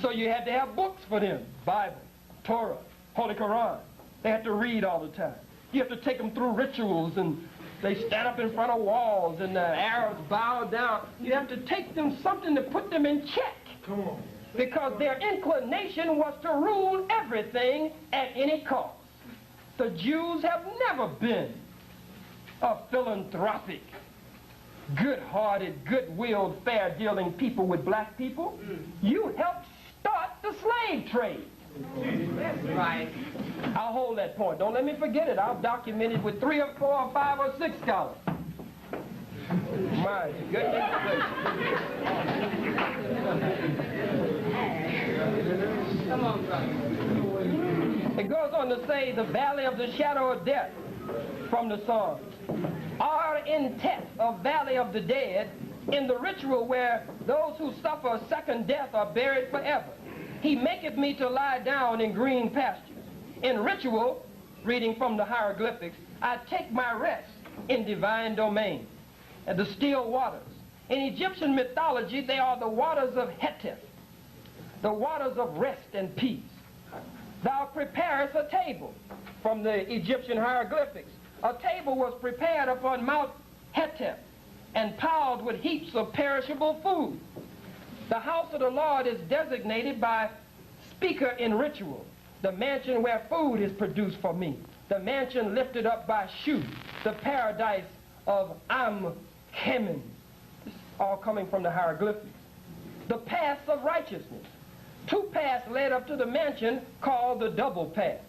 Speaker 4: So you had to have books for them, Bible, Torah, Holy Quran. They had to read all the time. You have to take them through rituals, and they stand up in front of walls, and the Arabs bow down. You have to take them something to put them in check. Come on. Because their inclination was to rule everything at any cost. The Jews have never been a philanthropic, good-hearted, good-willed, fair-dealing people with black people. You helped start the slave trade. Right. I'll hold that point. Don't let me forget it. I'll document it with 3 or 4 or 5 or 6 scholars. My goodness gracious. Come on, brother. It goes on to say, the valley of the shadow of death, from the Psalms. Are in Tet, a valley of the dead, in the ritual where those who suffer a second death are buried forever. He maketh me to lie down in green pastures. In ritual, reading from the hieroglyphics, I take my rest in divine domain, and the still waters. In Egyptian mythology, they are the waters of Hetep, the waters of rest and peace. Thou preparest a table, from the Egyptian hieroglyphics. A table was prepared upon Mount Hetep and piled with heaps of perishable food. The house of the Lord is designated by speaker in ritual, the mansion where food is produced for me, the mansion lifted up by Shu, the paradise of Am-Kemen, all coming from the hieroglyphics. The paths of righteousness. 2 paths led up to the mansion called the double path.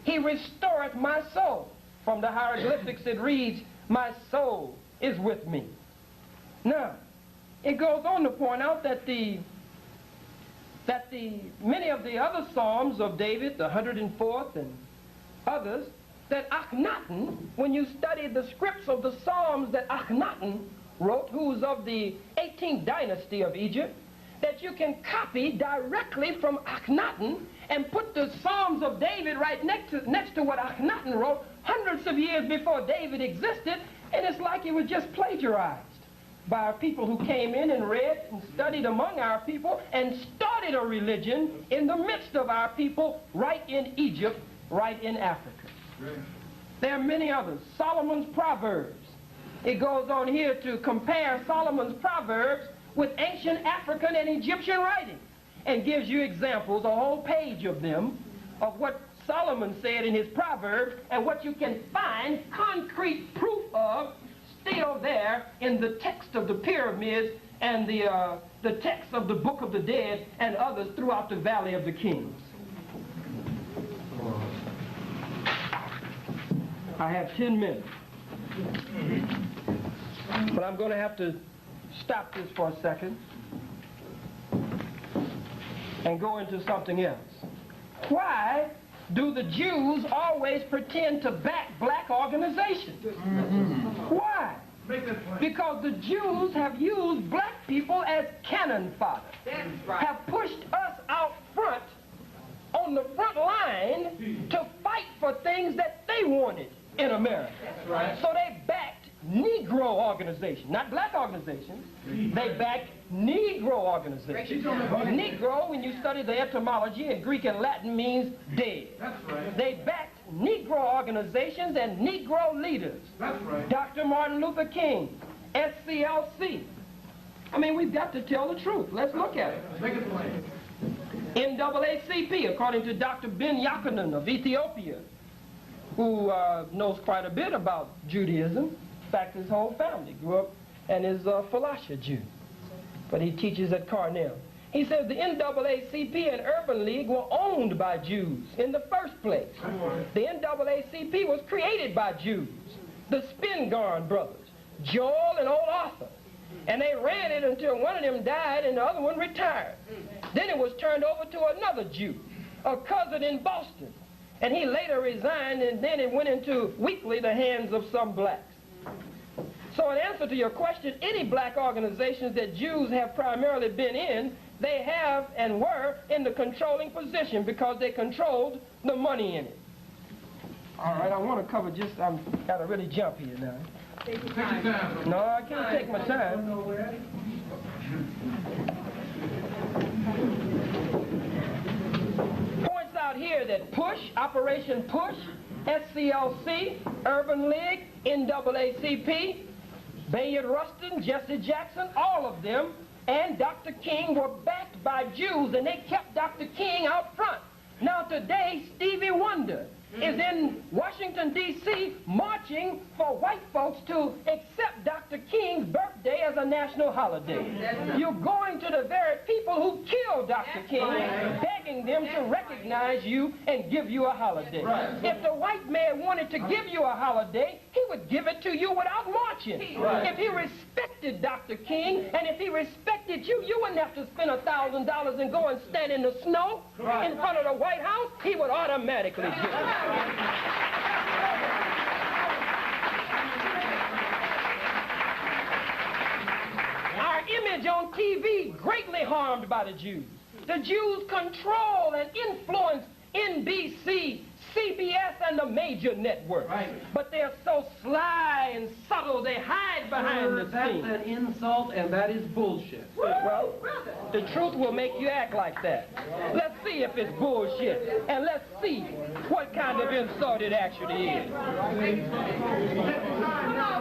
Speaker 4: He restoreth my soul. From the hieroglyphics it reads, my soul is with me. Now, it goes on to point out that many of the other Psalms of David, the 104th and others, that Akhenaten, when you study the scripts of the Psalms that Akhenaten wrote, who's of the 18th dynasty of Egypt, that you can copy directly from Akhenaten and put the Psalms of David right next to what Akhenaten wrote hundreds of years before David existed, and it's like it was just plagiarized by our people who came in and read and studied among our people and started a religion in the midst of our people right in Egypt, right in Africa. Right. There are many others. Solomon's Proverbs. It goes on here to compare Solomon's Proverbs with ancient African and Egyptian writings and gives you examples, a whole page of them, of what Solomon said in his Proverbs and what you can find concrete proof of still there in the text of the pyramids and the text of the Book of the Dead and others throughout the Valley of the Kings. I have 10 minutes. But I'm going to have to stop this for a second and go into something else. Why do the Jews always pretend to back black organizations? Why? Because the Jews have used black people as cannon fodder, have pushed us out front, on the front line, to fight for things that they wanted in America. So they backed Negro organizations, not black organizations. They backed Negro organizations. Negro, when you study the etymology in Greek and Latin, means dead. They backed Negro organizations and Negro leaders. Dr. Martin Luther King, SCLC. I mean, we've got to tell the truth. Let's look at it. NAACP, according to Dr. Ben Yakunin of Ethiopia, who knows quite a bit about Judaism. In fact, his whole family grew up and is a Falasha Jew, but he teaches at Cornell. He says the NAACP and Urban League were owned by Jews in the first place. The NAACP was created by Jews, the Spingarn brothers, Joel and old Arthur. And they ran it until one of them died and the other one retired. Then it was turned over to another Jew, a cousin in Boston. And he later resigned, and then it went into weakly the hands of some blacks. So in answer to your question, any black organizations that Jews have primarily been in, they have and were in the controlling position because they controlled the money in it. All right, I want to cover just, I've got to really jump here now.
Speaker 5: Take your time.
Speaker 4: No, I can't take my time. Points out here that PUSH, Operation PUSH, SCLC, Urban League, NAACP, Bayard Rustin, Jesse Jackson, all of them, and Dr. King were backed by Jews, and they kept Dr. King out front. Now today, Stevie Wonder is in Washington, D.C., marching for white folks to accept Dr. King's birthday as a national holiday. You're going to the very people who killed Dr. King, begging them to recognize you and give you a holiday. If the white man wanted to give you a holiday, he would give it to you without marching. If he respected Dr. King, and if he respected you, you wouldn't have to spend $1,000 and go and stand in the snow in front of the White House. He would automatically give it. Our image on TV greatly harmed by the Jews. The Jews control and influence NBC, CBS, and the major networks. But they're so sly and subtle, they hide behind the scenes.
Speaker 2: That's an insult, and that is bullshit.
Speaker 4: Well, the truth will make you act like that. Let's see if it's bullshit, and let's see what kind of insult it actually is.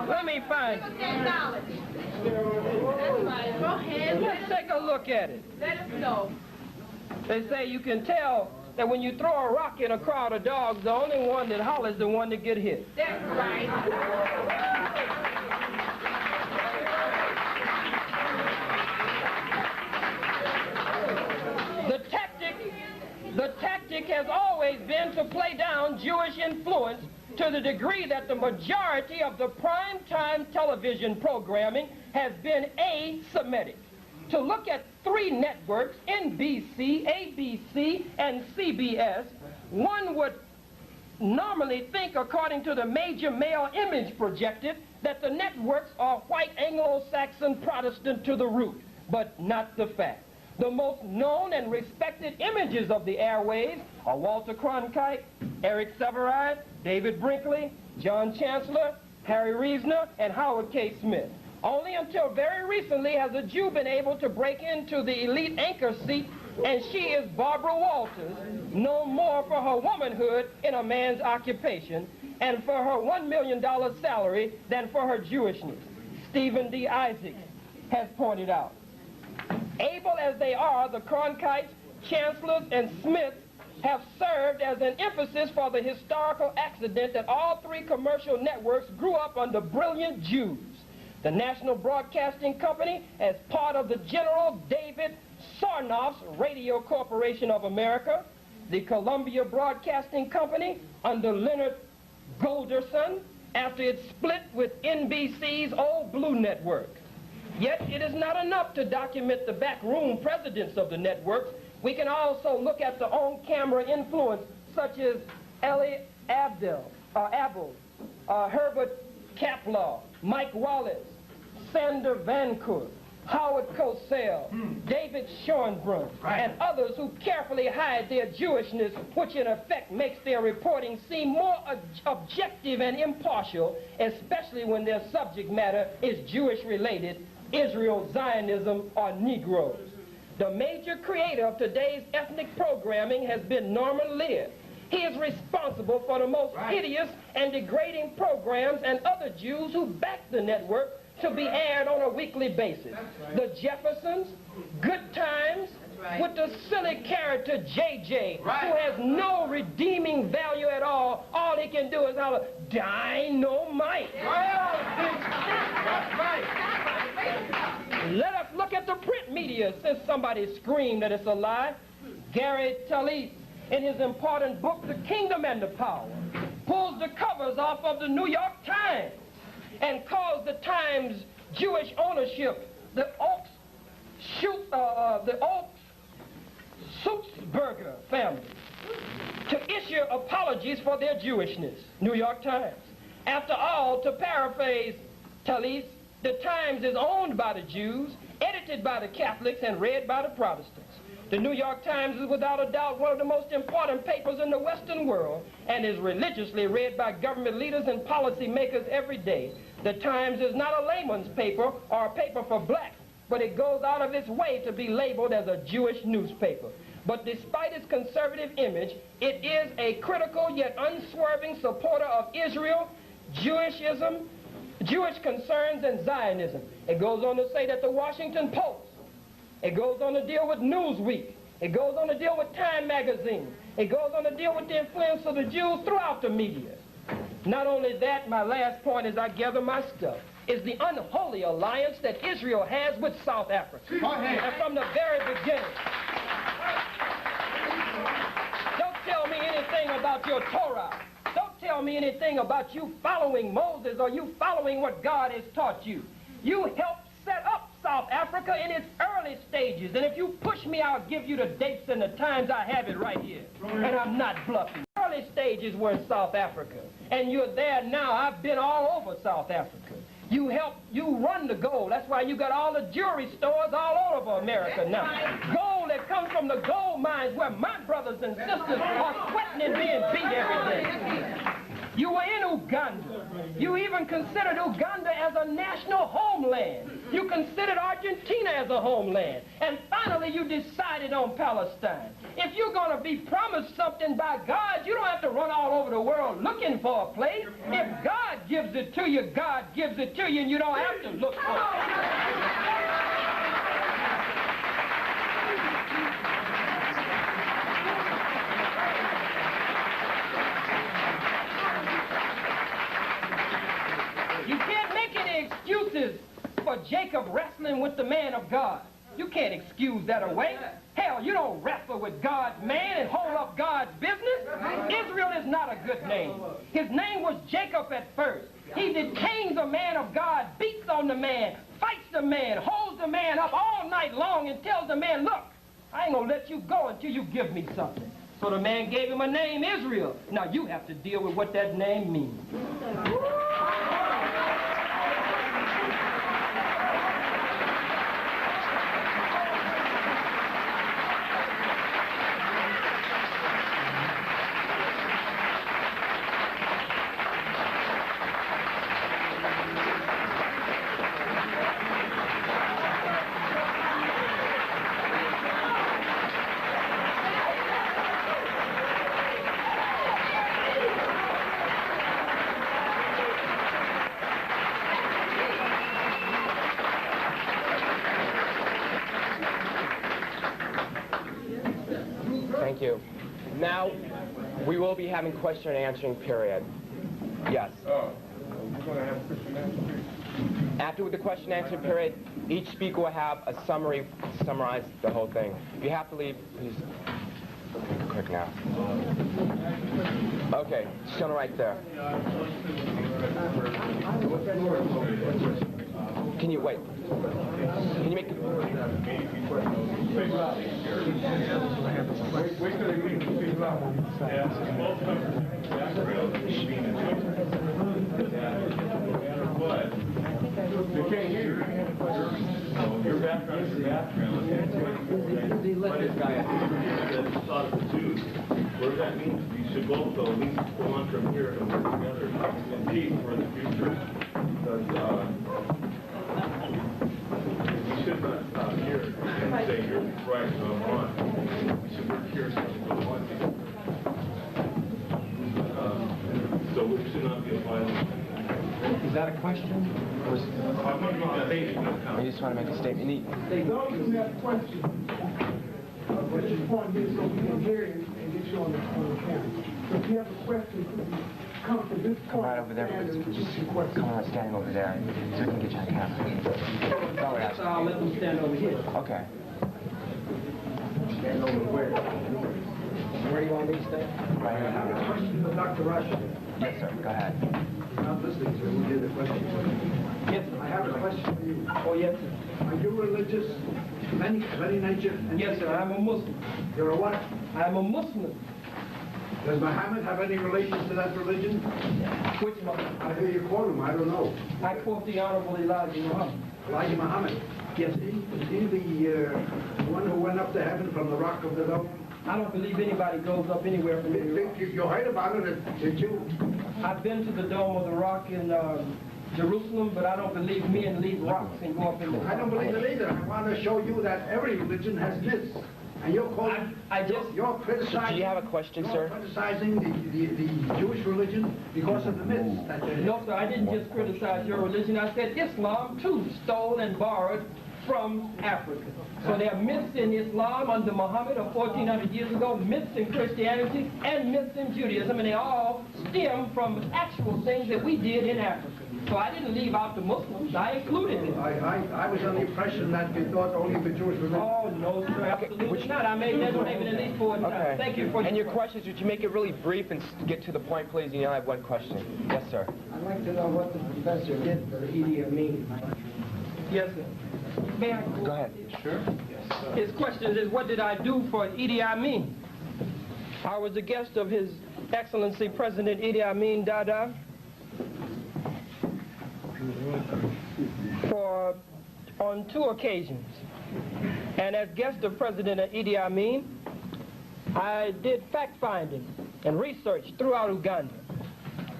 Speaker 4: Let me find it. Let's take a look at it.
Speaker 6: Let us know.
Speaker 4: They say you can tell that when you throw a rock in a crowd of dogs, the only one that hollers is the one that get hit.
Speaker 6: That's right.
Speaker 4: The tactic has always been to play down Jewish influence to the degree that the majority of the primetime television programming has been asemitic. To look at three networks, NBC, ABC, and CBS, one would normally think, according to the major male image projected, that the networks are white Anglo-Saxon Protestant to the root, but not the fact. The most known and respected images of the airwaves are Walter Cronkite, Eric Sevareid, David Brinkley, John Chancellor, Harry Reasoner, and Howard K. Smith. Only until very recently has a Jew been able to break into the elite anchor seat, and she is Barbara Walters, known more for her womanhood in a man's occupation and for her $1 million salary than for her Jewishness. Stephen D. Isaacs has pointed out. Able as they are, the Cronkites, Chancellors, and Smiths have served as an emphasis for the historical accident that all three commercial networks grew up under brilliant Jews. The National Broadcasting Company, as part of the General David Sarnoff's Radio Corporation of America, the Columbia Broadcasting Company under Leonard Golderson after it split with NBC's Old Blue Network. Yet it is not enough to document the backroom presidents of the networks. We can also look at the on-camera influence such as Eli Abel, Herbert Kaplaw, Mike Wallace, Sander Vancourt, Howard Cosell, David Schornbrunn, and others who carefully hide their Jewishness, which in effect makes their reporting seem more objective and impartial, especially when their subject matter is Jewish-related, Israel, Zionism, or Negroes. The major creator of today's ethnic programming has been Norman Lear. He is responsible for the most hideous and degrading programs and other Jews who back the network to be aired on a weekly basis. The Jeffersons, Good Times, with the silly character JJ, who has no redeeming value at all. All he can do is holler, dynamite. Let us look at the print media since somebody screamed that it's a lie. Gary Talese, in his important book, The Kingdom and the Power, pulls the covers off of the New York Times and calls the Times Jewish ownership the Oaks Sulzberger family to issue apologies for their Jewishness. New York Times. After all, to paraphrase Talese, the Times is owned by the Jews, edited by the Catholics, and read by the Protestants. The New York Times is without a doubt one of the most important papers in the Western world and is religiously read by government leaders and policymakers every day. The Times is not a layman's paper or a paper for blacks, but it goes out of its way to be labeled as a Jewish newspaper. But despite its conservative image, it is a critical yet unswerving supporter of Israel, Jewishism, Jewish concerns, and Zionism. It goes on to say that the Washington Post, it goes on to deal with Newsweek. It goes on to deal with Time magazine. It goes on to deal with the influence of the Jews throughout the media. Not only that, my last point as I gather my stuff is the unholy alliance that Israel has with South Africa. And from the very beginning. Don't tell me anything about your Torah. Don't tell me anything about you following Moses or you following what God has taught you. You helped set up South Africa in its early stages. And if you push me, I'll give you the dates and the times. I have it right here. And I'm not bluffing. Early stages were in South Africa. And you're there now. I've been all over South Africa. You run the gold. That's why you got all the jewelry stores all over America now. Gold that comes from the gold mines where my brothers and sisters are sweating and being beat every day. You were in Uganda. You even considered Uganda as a national homeland. You considered Argentina as a homeland. And finally, you decided on Palestine. If you're going to be promised something by God, you don't have to run all over the world looking for a place. If God gives it to you, God gives it to you, and you don't have to look for it. You can't make any excuses for Jacob wrestling with the man of God. You can't excuse that away. Hell, you don't wrestle with God's man and hold up God's business. Israel is not a good name. His name was Jacob at first. He detains a man of God, beats on the man, fights the man, holds the man up all night long and tells the man, look, I ain't gonna let you go until you give me something. So the man gave him a name, Israel. Now you have to deal with what that name means.
Speaker 1: Thank you. Now, we will be having question and answering period. Yes. After the question and answer period, each speaker will have a summary to summarize the whole thing. If you have to leave, please quick now. Okay, shown right there. Can you wait. Can you make it?
Speaker 6: They can't hear you. Your background is your background. What is guy thought of the Jews? What does that mean? You should both go, at least go on from here and work together and compete for the future. Because we should not stop here and say you're right and I'm wrong. We should work here so we go on. So we should not be a violent.
Speaker 4: Is that a question?
Speaker 6: I'm going to make a
Speaker 1: I just want to make a statement.
Speaker 5: Those who have questions, but just point this so we can hear it and get you on the camera. So if you have a question, come to this point.
Speaker 1: Come right over there,
Speaker 5: and
Speaker 1: please.
Speaker 5: just your question.
Speaker 1: Come on, standing over there, so we can get you on camera.
Speaker 4: So I'll let them stand over here.
Speaker 1: Okay.
Speaker 3: Stand over where? Where do you want me to stand?
Speaker 1: Right
Speaker 5: I have a
Speaker 1: here.
Speaker 5: question for Dr. Rush.
Speaker 1: Yes, sir. Go ahead.
Speaker 5: I'm listening to who did the question.
Speaker 4: Yes,
Speaker 5: I have a question for you.
Speaker 4: Oh, yes, sir.
Speaker 5: Are you religious of any nature?
Speaker 4: Yes, sir. I'm a Muslim.
Speaker 5: You're a what?
Speaker 4: I'm a Muslim.
Speaker 5: Does Muhammad have any relations to that religion?
Speaker 4: Which one?
Speaker 5: I hear you quote him, I don't know.
Speaker 4: I quote the Honorable Elijah Muhammad.
Speaker 5: Elijah Muhammad.
Speaker 4: Yes,
Speaker 5: Is he the one who went up to heaven from the rock of the dome?
Speaker 4: I don't believe anybody goes up anywhere from here.
Speaker 5: You heard about it, did you?
Speaker 4: I've been to the Dome of the Rock in Jerusalem, but I don't believe men leave rocks and go up in there.
Speaker 5: I don't believe it either. I want to show you that every religion has myths. And you're quoting, you're criticizing.
Speaker 1: Do you have a question,
Speaker 5: you're
Speaker 1: sir?
Speaker 5: criticizing the Jewish religion because of the myths that they
Speaker 4: No, sir, I didn't just criticize your religion. I said Islam, too, stole and borrowed from Africa. So there are myths in Islam under Muhammad of 1,400 years ago, myths in Christianity, and myths in Judaism, and they all stem from actual things that we did in Africa. So I didn't leave out the Muslims. I included them.
Speaker 5: I was under the impression that you thought only the Jewish religion.
Speaker 4: Oh, no, sir, absolutely not. I made that statement at least 4 times.
Speaker 1: Okay.
Speaker 4: Thank you for
Speaker 1: And your questions, would you make it really brief and get to the point, please? You know, I have one question. Yes, sir.
Speaker 5: I'd like to know what the professor did for Idi Amin.
Speaker 4: Yes, sir. May I
Speaker 1: Go ahead.
Speaker 6: Sure.
Speaker 4: His question is, what did I do for Idi Amin? I was a guest of His Excellency President Idi Amin Dada on 2 occasions. And as guest of President Idi Amin, I did fact-finding and research throughout Uganda.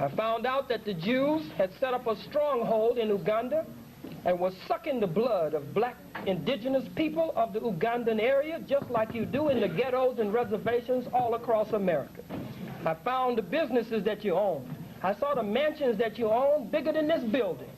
Speaker 4: I found out that the Jews had set up a stronghold in Uganda and was sucking the blood of black indigenous people of the Ugandan area, just like you do in the ghettos and reservations all across America. I found the businesses that you own. I saw the mansions that you own bigger than this building.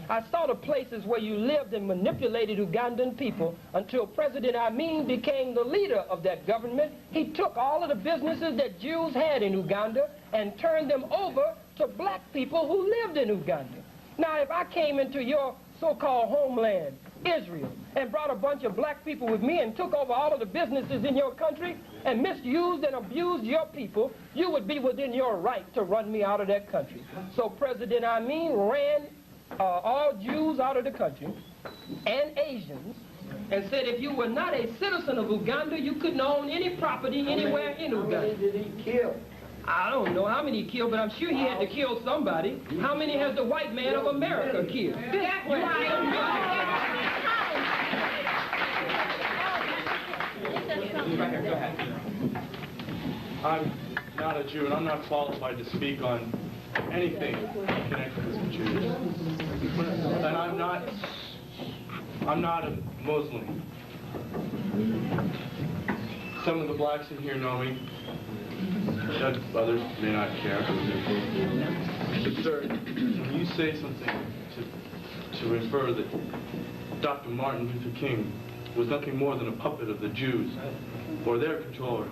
Speaker 4: I saw the places where you lived and manipulated Ugandan people until President Amin became the leader of that government. He took all of the businesses that Jews had in Uganda and turned them over to black people who lived in Uganda. Now, if I came into your so-called homeland, Israel, and brought a bunch of black people with me and took over all of the businesses in your country and misused and abused your people, you would be within your right to run me out of that country. So President Amin ran all Jews out of the country and Asians and said if you were not a citizen of Uganda, you couldn't own any property anywhere in Uganda.
Speaker 5: How many did he kill?
Speaker 4: I don't know how many he killed, but I'm sure he had to kill somebody. How many has the white man of America killed?
Speaker 6: I'm not a Jew, and I'm not qualified to speak on anything connected with the Jews. And I'm not a Muslim. Some of the blacks in here know me. Others may not care. But sir, when you say something to refer that Dr. Martin Luther King was nothing more than a puppet of the Jews or their controller,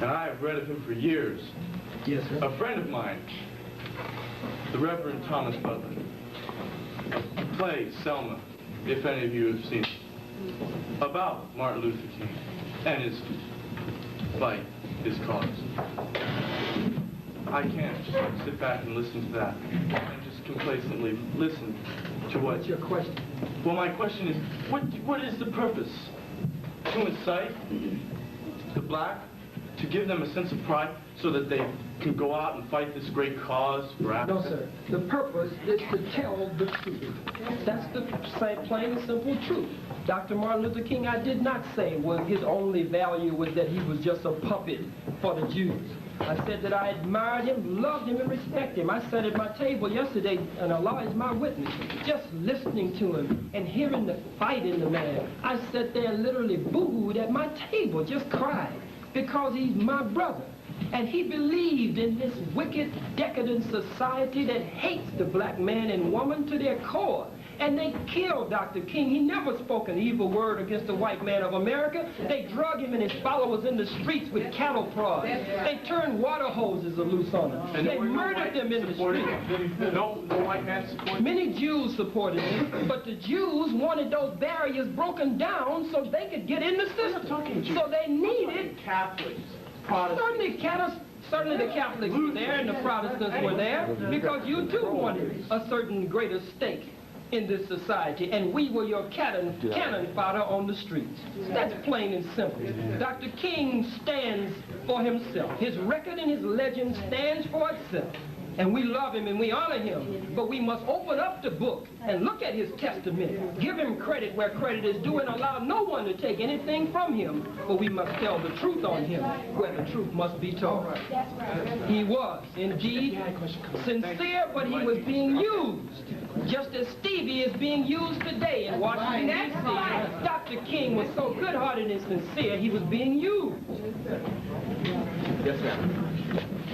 Speaker 6: and I have read of him for years.
Speaker 4: Yes, sir.
Speaker 6: A friend of mine, the Reverend Thomas Butler, a play, Selma, if any of you have seen it, about Martin Luther King and his fight, his cause. I can't just sit back and listen to that and just complacently listen to what...
Speaker 5: What's your question?
Speaker 6: Well, my question is, what is the purpose? To incite the black, to give them a sense of pride so that they can go out and fight this great cause for Africa?
Speaker 4: No, sir. The purpose is to tell the truth. That's the plain and simple truth. Dr. Martin Luther King, I did not say his only value was that he was just a puppet for the Jews. I said that I admired him, loved him, and respected him. I sat at my table yesterday, and Allah is my witness, just listening to him and hearing the fight in the man. I sat there and literally booed at my table, just cried, because he's my brother. And he believed in this wicked, decadent society that hates the black man and woman to their core. And they killed Dr. King. He never spoke an evil word against the white man of America. They drug him and his followers in the streets with cattle prods. They turned water hoses loose on them.
Speaker 6: And
Speaker 4: they murdered them in the streets.
Speaker 6: No white man supported
Speaker 4: Many Jews supported him, but the Jews wanted those barriers broken down so they could get in the system. So they needed
Speaker 6: Catholics,
Speaker 4: Certainly the Catholics were there and the Protestants were there, because you too wanted a certain greater stake in this society, and we were your cannon fodder on the streets. That's plain and simple. Dr. King stands for himself. His record and his legend stands for itself. And we love him and we honor him, but we must open up the book and look at his testament, give him credit where credit is due, and allow no one to take anything from him, but we must tell the truth on him where the truth must be told. He was indeed sincere, but he was being used, just as Stevie is being used today in Washington, D.C. Dr. King was so good-hearted and sincere, he was being used.
Speaker 1: Yes, ma'am.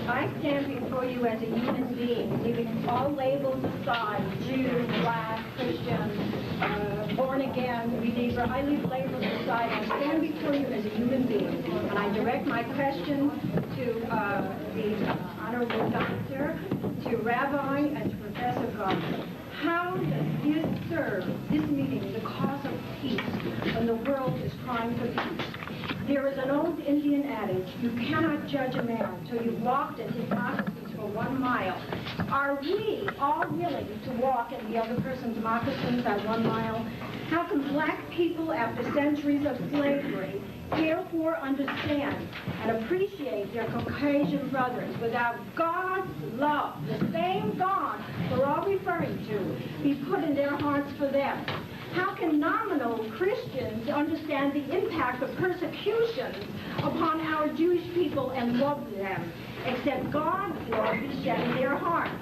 Speaker 7: I stand before you as a human being, leaving all labels aside, Jew, black, Christian, born again, believer. I leave labels aside. I stand before you as a human being, and I direct my question to the Honorable Doctor, to Rabbi, and to Professor Gardner. How does this serve, this meeting, the cause of peace, when the world is crying for peace? There is an old Indian adage, you cannot judge a man until you've walked in his moccasins for 1 mile. Are we all willing to walk in the other person's moccasins that 1 mile? How can black people, after centuries of slavery, therefore understand and appreciate their Caucasian brothers without God's love, the same God we're all referring to, be put in their hearts for them? How can nominal Christians understand the impact of persecutions upon our Jewish people and love them, except God's love be shed in their hearts?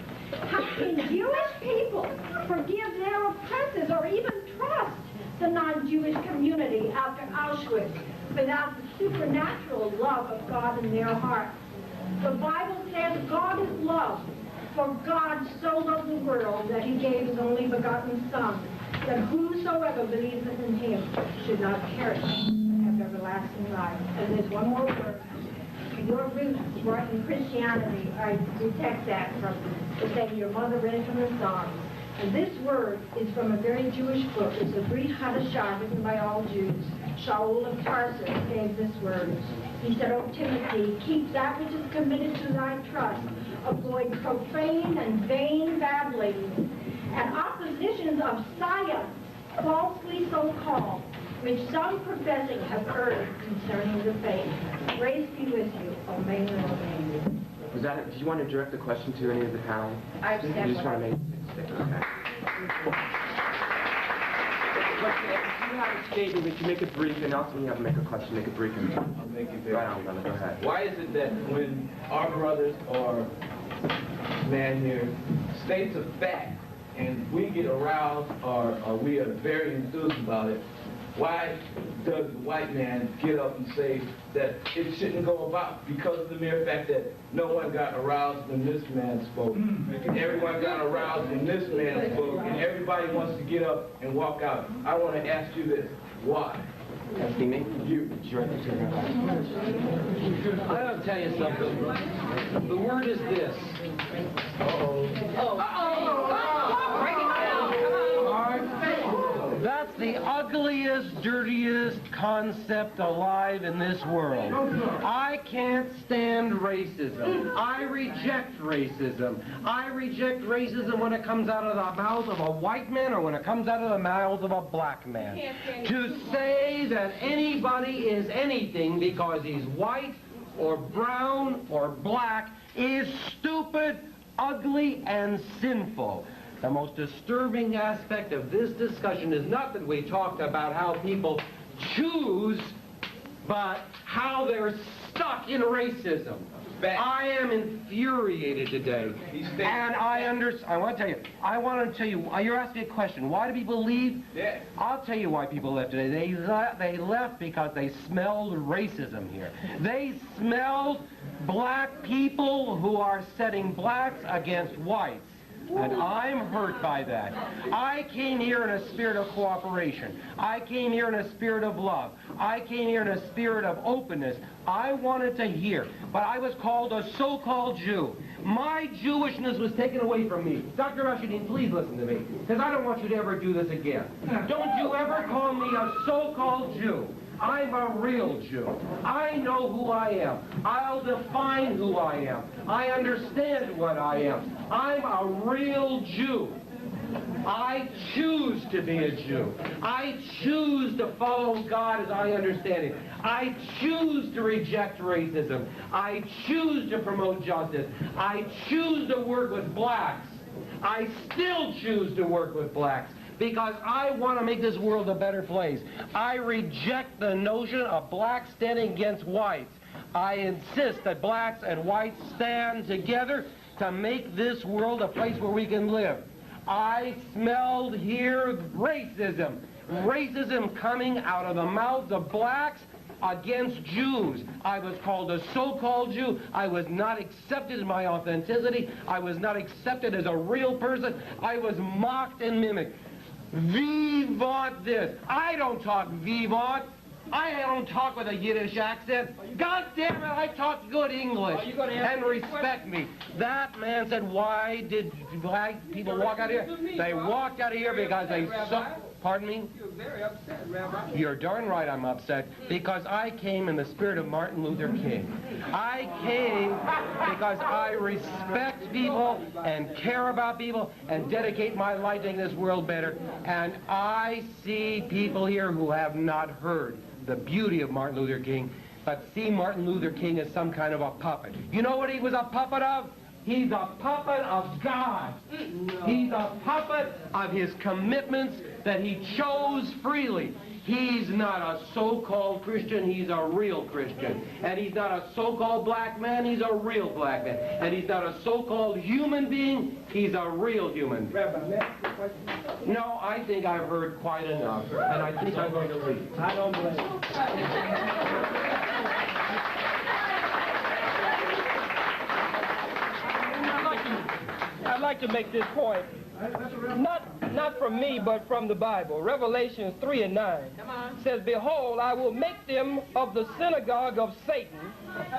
Speaker 7: How can Jewish people forgive their oppressors or even trust the non-Jewish community after Auschwitz without the supernatural love of God in their hearts? The Bible says God is love, for God so loved the world that he gave his only begotten Son, that whosoever believes in him should not perish, but have everlasting life. And there's one more word. Your roots were in Christianity. I detect that from the thing your mother read from the Psalms. And this word is from a very Jewish book. It's a Brit Hadashah written by all Jews. Shaul of Tarsus gave this word. He said, O Timothy, keep that which is committed to thy trust. Avoid profane and vain babblings and oppositions of science, falsely so called, which some professing have heard concerning the faith. Grace be with you, Amen and Amen.
Speaker 1: Was that it? Did you want to direct the question to any of the panel?
Speaker 7: I've said
Speaker 1: You just
Speaker 7: what
Speaker 1: want to make it. Okay. If you have a statement, but you make it brief, and also when you have to make a question, make it brief.
Speaker 8: I'll make it very
Speaker 1: Right on, brother. Go ahead.
Speaker 8: Why is it that when our brothers or man here states a fact and we get aroused or we are very enthused about it, why does the white man get up and say that it shouldn't go about because of the mere fact that no one got aroused when this man spoke, and everyone got aroused when this man spoke, and everybody wants to get up and walk out? I want to ask you this, why?
Speaker 1: Asking me? You. Direct it to her.
Speaker 2: I ought to tell you something. The word is this. That's the ugliest, dirtiest concept alive in this world. I can't stand racism. I reject racism. I reject racism when it comes out of the mouth of a white man or when it comes out of the mouth of a black man. To say that anybody is anything because he's white or brown or black is stupid, ugly, and sinful. The most disturbing aspect of this discussion is not that we talked about how people choose, but how they're stuck in racism. I am infuriated today. And I want to tell you, you're asking a question. Why do people leave?
Speaker 8: Yeah.
Speaker 2: I'll tell you why people left today. They left because they smelled racism here. They smelled black people who are setting blacks against whites. And I'm hurt by that. I came here in a spirit of cooperation. I came here in a spirit of love. I came here in a spirit of openness. I wanted to hear, but I was called a so-called Jew. My Jewishness was taken away from me. Dr. Rashidin, please listen to me, because I don't want you to ever do this again. Don't you ever call me a so-called Jew. I'm a real Jew. I know who I am. I'll define who I am. I understand what I am. I'm a real Jew. I choose to be a Jew. I choose to follow God as I understand it. I choose to reject racism. I choose to promote justice. I choose to work with blacks. I still choose to work with blacks, because I want to make this world a better place. I reject the notion of blacks standing against whites. I insist that blacks and whites stand together to make this world a place where we can live. I smelled here racism. Racism coming out of the mouths of blacks against Jews. I was called a so-called Jew. I was not accepted in my authenticity. I was not accepted as a real person. I was mocked and mimicked. Vivant this. I don't talk vivant. I don't talk with a Yiddish accent. God damn it, I talk good English. And respect me. That man said, why did black people walk out of here? They walked out of here because they suck. Pardon me?
Speaker 4: You're very upset, Rabbi.
Speaker 2: You're darn right I'm upset, because I came in the spirit of Martin Luther King. I came because I respect people and care about people and dedicate my life to making this world better. And I see people here who have not heard the beauty of Martin Luther King, but see Martin Luther King as some kind of a puppet. You know what he was a puppet of? He's a puppet of God. He's a puppet of his commitments that he chose freely. He's not a so-called Christian, he's a real Christian. And he's not a so-called black man, he's a real black man. And he's not a so-called human being, he's a real human.
Speaker 4: Rabbi, may I ask you a question?
Speaker 2: No, I think I've heard quite enough, and I think I'm going to leave.
Speaker 4: I don't blame you. I'd like to make this point, not from me, but from the Bible. Revelation 3:9 says, "Behold, I will make them of the synagogue of Satan,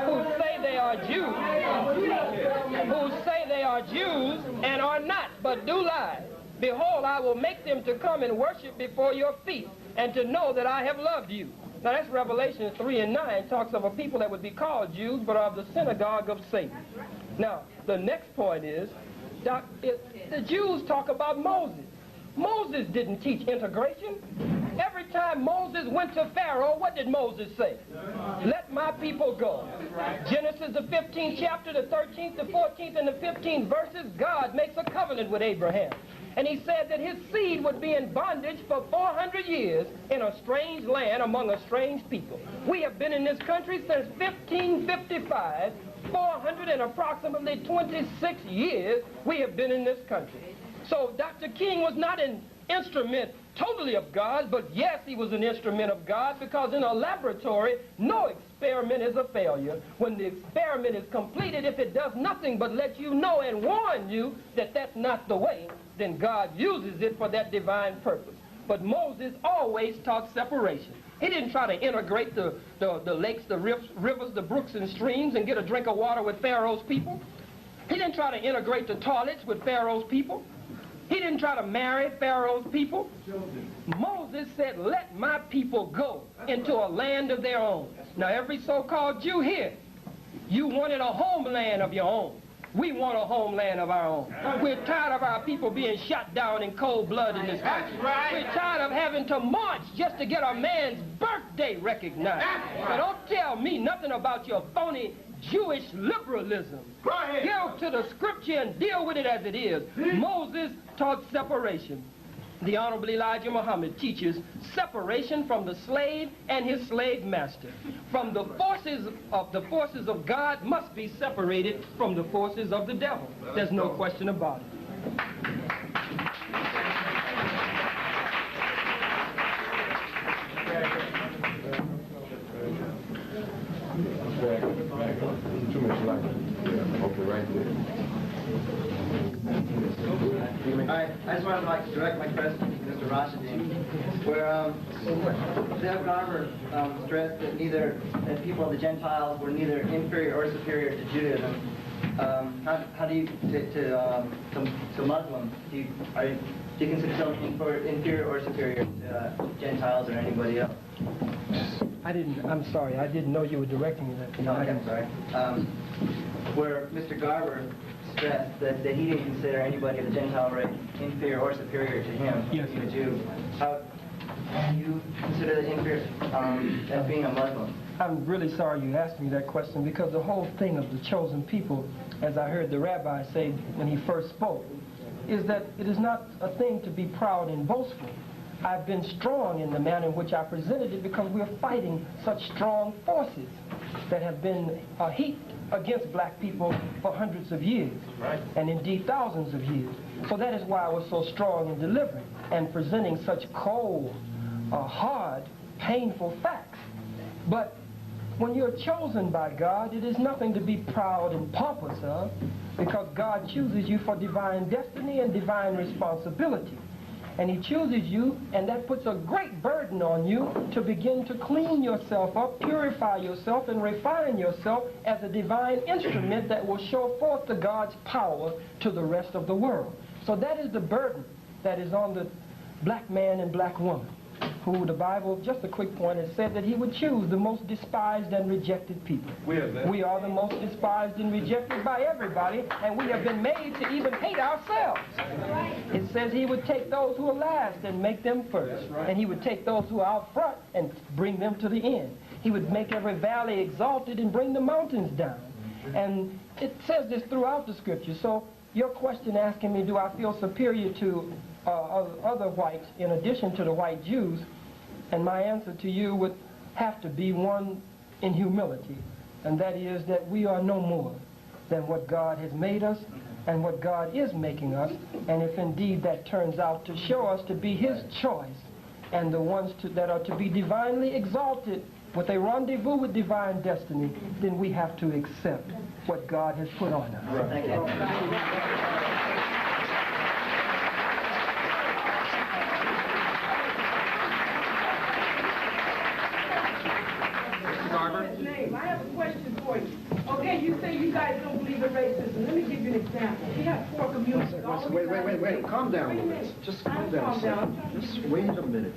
Speaker 4: who say they are Jews, and are not, but do lie. Behold, I will make them to come and worship before your feet, and to know that I have loved you." Now that's Revelation 3:9, talks of a people that would be called Jews, but of the synagogue of Satan. Now, the next point is, the Jews talk about Moses. Moses didn't teach integration. Every time Moses went to Pharaoh, what did Moses say? Let my people go. Genesis, the 15th chapter, the 13th, the 14th, and the 15th verses, God makes a covenant with Abraham. And he said that his seed would be in bondage for 400 years in a strange land among a strange people. We have been in this country since 1555. 426 years we have been in this country. So Dr. King was not an instrument totally of God, but yes, he was an instrument of God, because in a laboratory, no experiment is a failure. When the experiment is completed, if it does nothing but let you know and warn you that that's not the way, then God uses it for that divine purpose. But Moses always taught separation. He didn't try to integrate the lakes, the rivers, the brooks and streams and get a drink of water with Pharaoh's people. He didn't try to integrate the toilets with Pharaoh's people. He didn't try to marry Pharaoh's people. Moses said, let my people go into a land of their own. Now, every so-called Jew here, you wanted a homeland of your own. We want a homeland of our own. We're tired of our people being shot down in cold blood in this country. We're tired of having to march just to get a man's birthday recognized. So don't tell me nothing about your phony Jewish liberalism. Go to the scripture and deal with it as it is. Moses taught separation. The Honorable Elijah Muhammad teaches separation from the slave and his slave master. From the forces of God must be separated from the forces of the devil. There's no question about it.
Speaker 9: I just wanted to direct my question to Mr. Rashidin, where Zev Garber stressed that people of the Gentiles were neither inferior or superior to Judaism. How do you to Muslims? Do you consider them inferior or superior to Gentiles or anybody else?
Speaker 4: I'm sorry, I didn't know you were directing me that.
Speaker 9: No, I'm sorry. Where Mr. Garber stressed that he didn't consider anybody of the Gentile race inferior or superior to him, being a Jew. How do you consider the inferior as being a Muslim?
Speaker 4: I'm really sorry you asked me that question, because the whole thing of the chosen people, as I heard the rabbi say when he first spoke, is that it is not a thing to be proud and boastful. I've been strong in the manner in which I presented it because we're fighting such strong forces that have been heaped against black people for hundreds of years, and indeed thousands of years. So that is why I was so strong in delivering and presenting such cold, hard, painful facts. But when you're chosen by God, it is nothing to be proud and pompous of, because God chooses you for divine destiny and divine responsibility. And he chooses you, and that puts a great burden on you to begin to clean yourself up, purify yourself, and refine yourself as a divine instrument that will show forth the God's power to the rest of the world. So that is the burden that is on the black man and black woman, who the Bible, just a quick point, has said that he would choose the most despised and rejected people. We are the most despised and rejected by everybody, and we have been made to even hate ourselves. It says he would take those who are last and make them first, and he would take those who are out front and bring them to the end. He would make every valley exalted and bring the mountains down. And it says this throughout the scripture. So your question asking me, do I feel superior to other whites in addition to the white Jews, and my answer to you would have to be one in humility, and that is that we are no more than what God has made us and what God is making us, and if indeed that turns out to show us to be his choice and the ones that are to be divinely exalted with a rendezvous with divine destiny, then we have to accept what God has put on us.
Speaker 9: Thank you.
Speaker 5: I have a question for you. Okay, you say you guys don't believe in racism. Let me give you an example. We have four communities.
Speaker 3: Wait. Calm down a minute. Just calm down. Just wait a minute.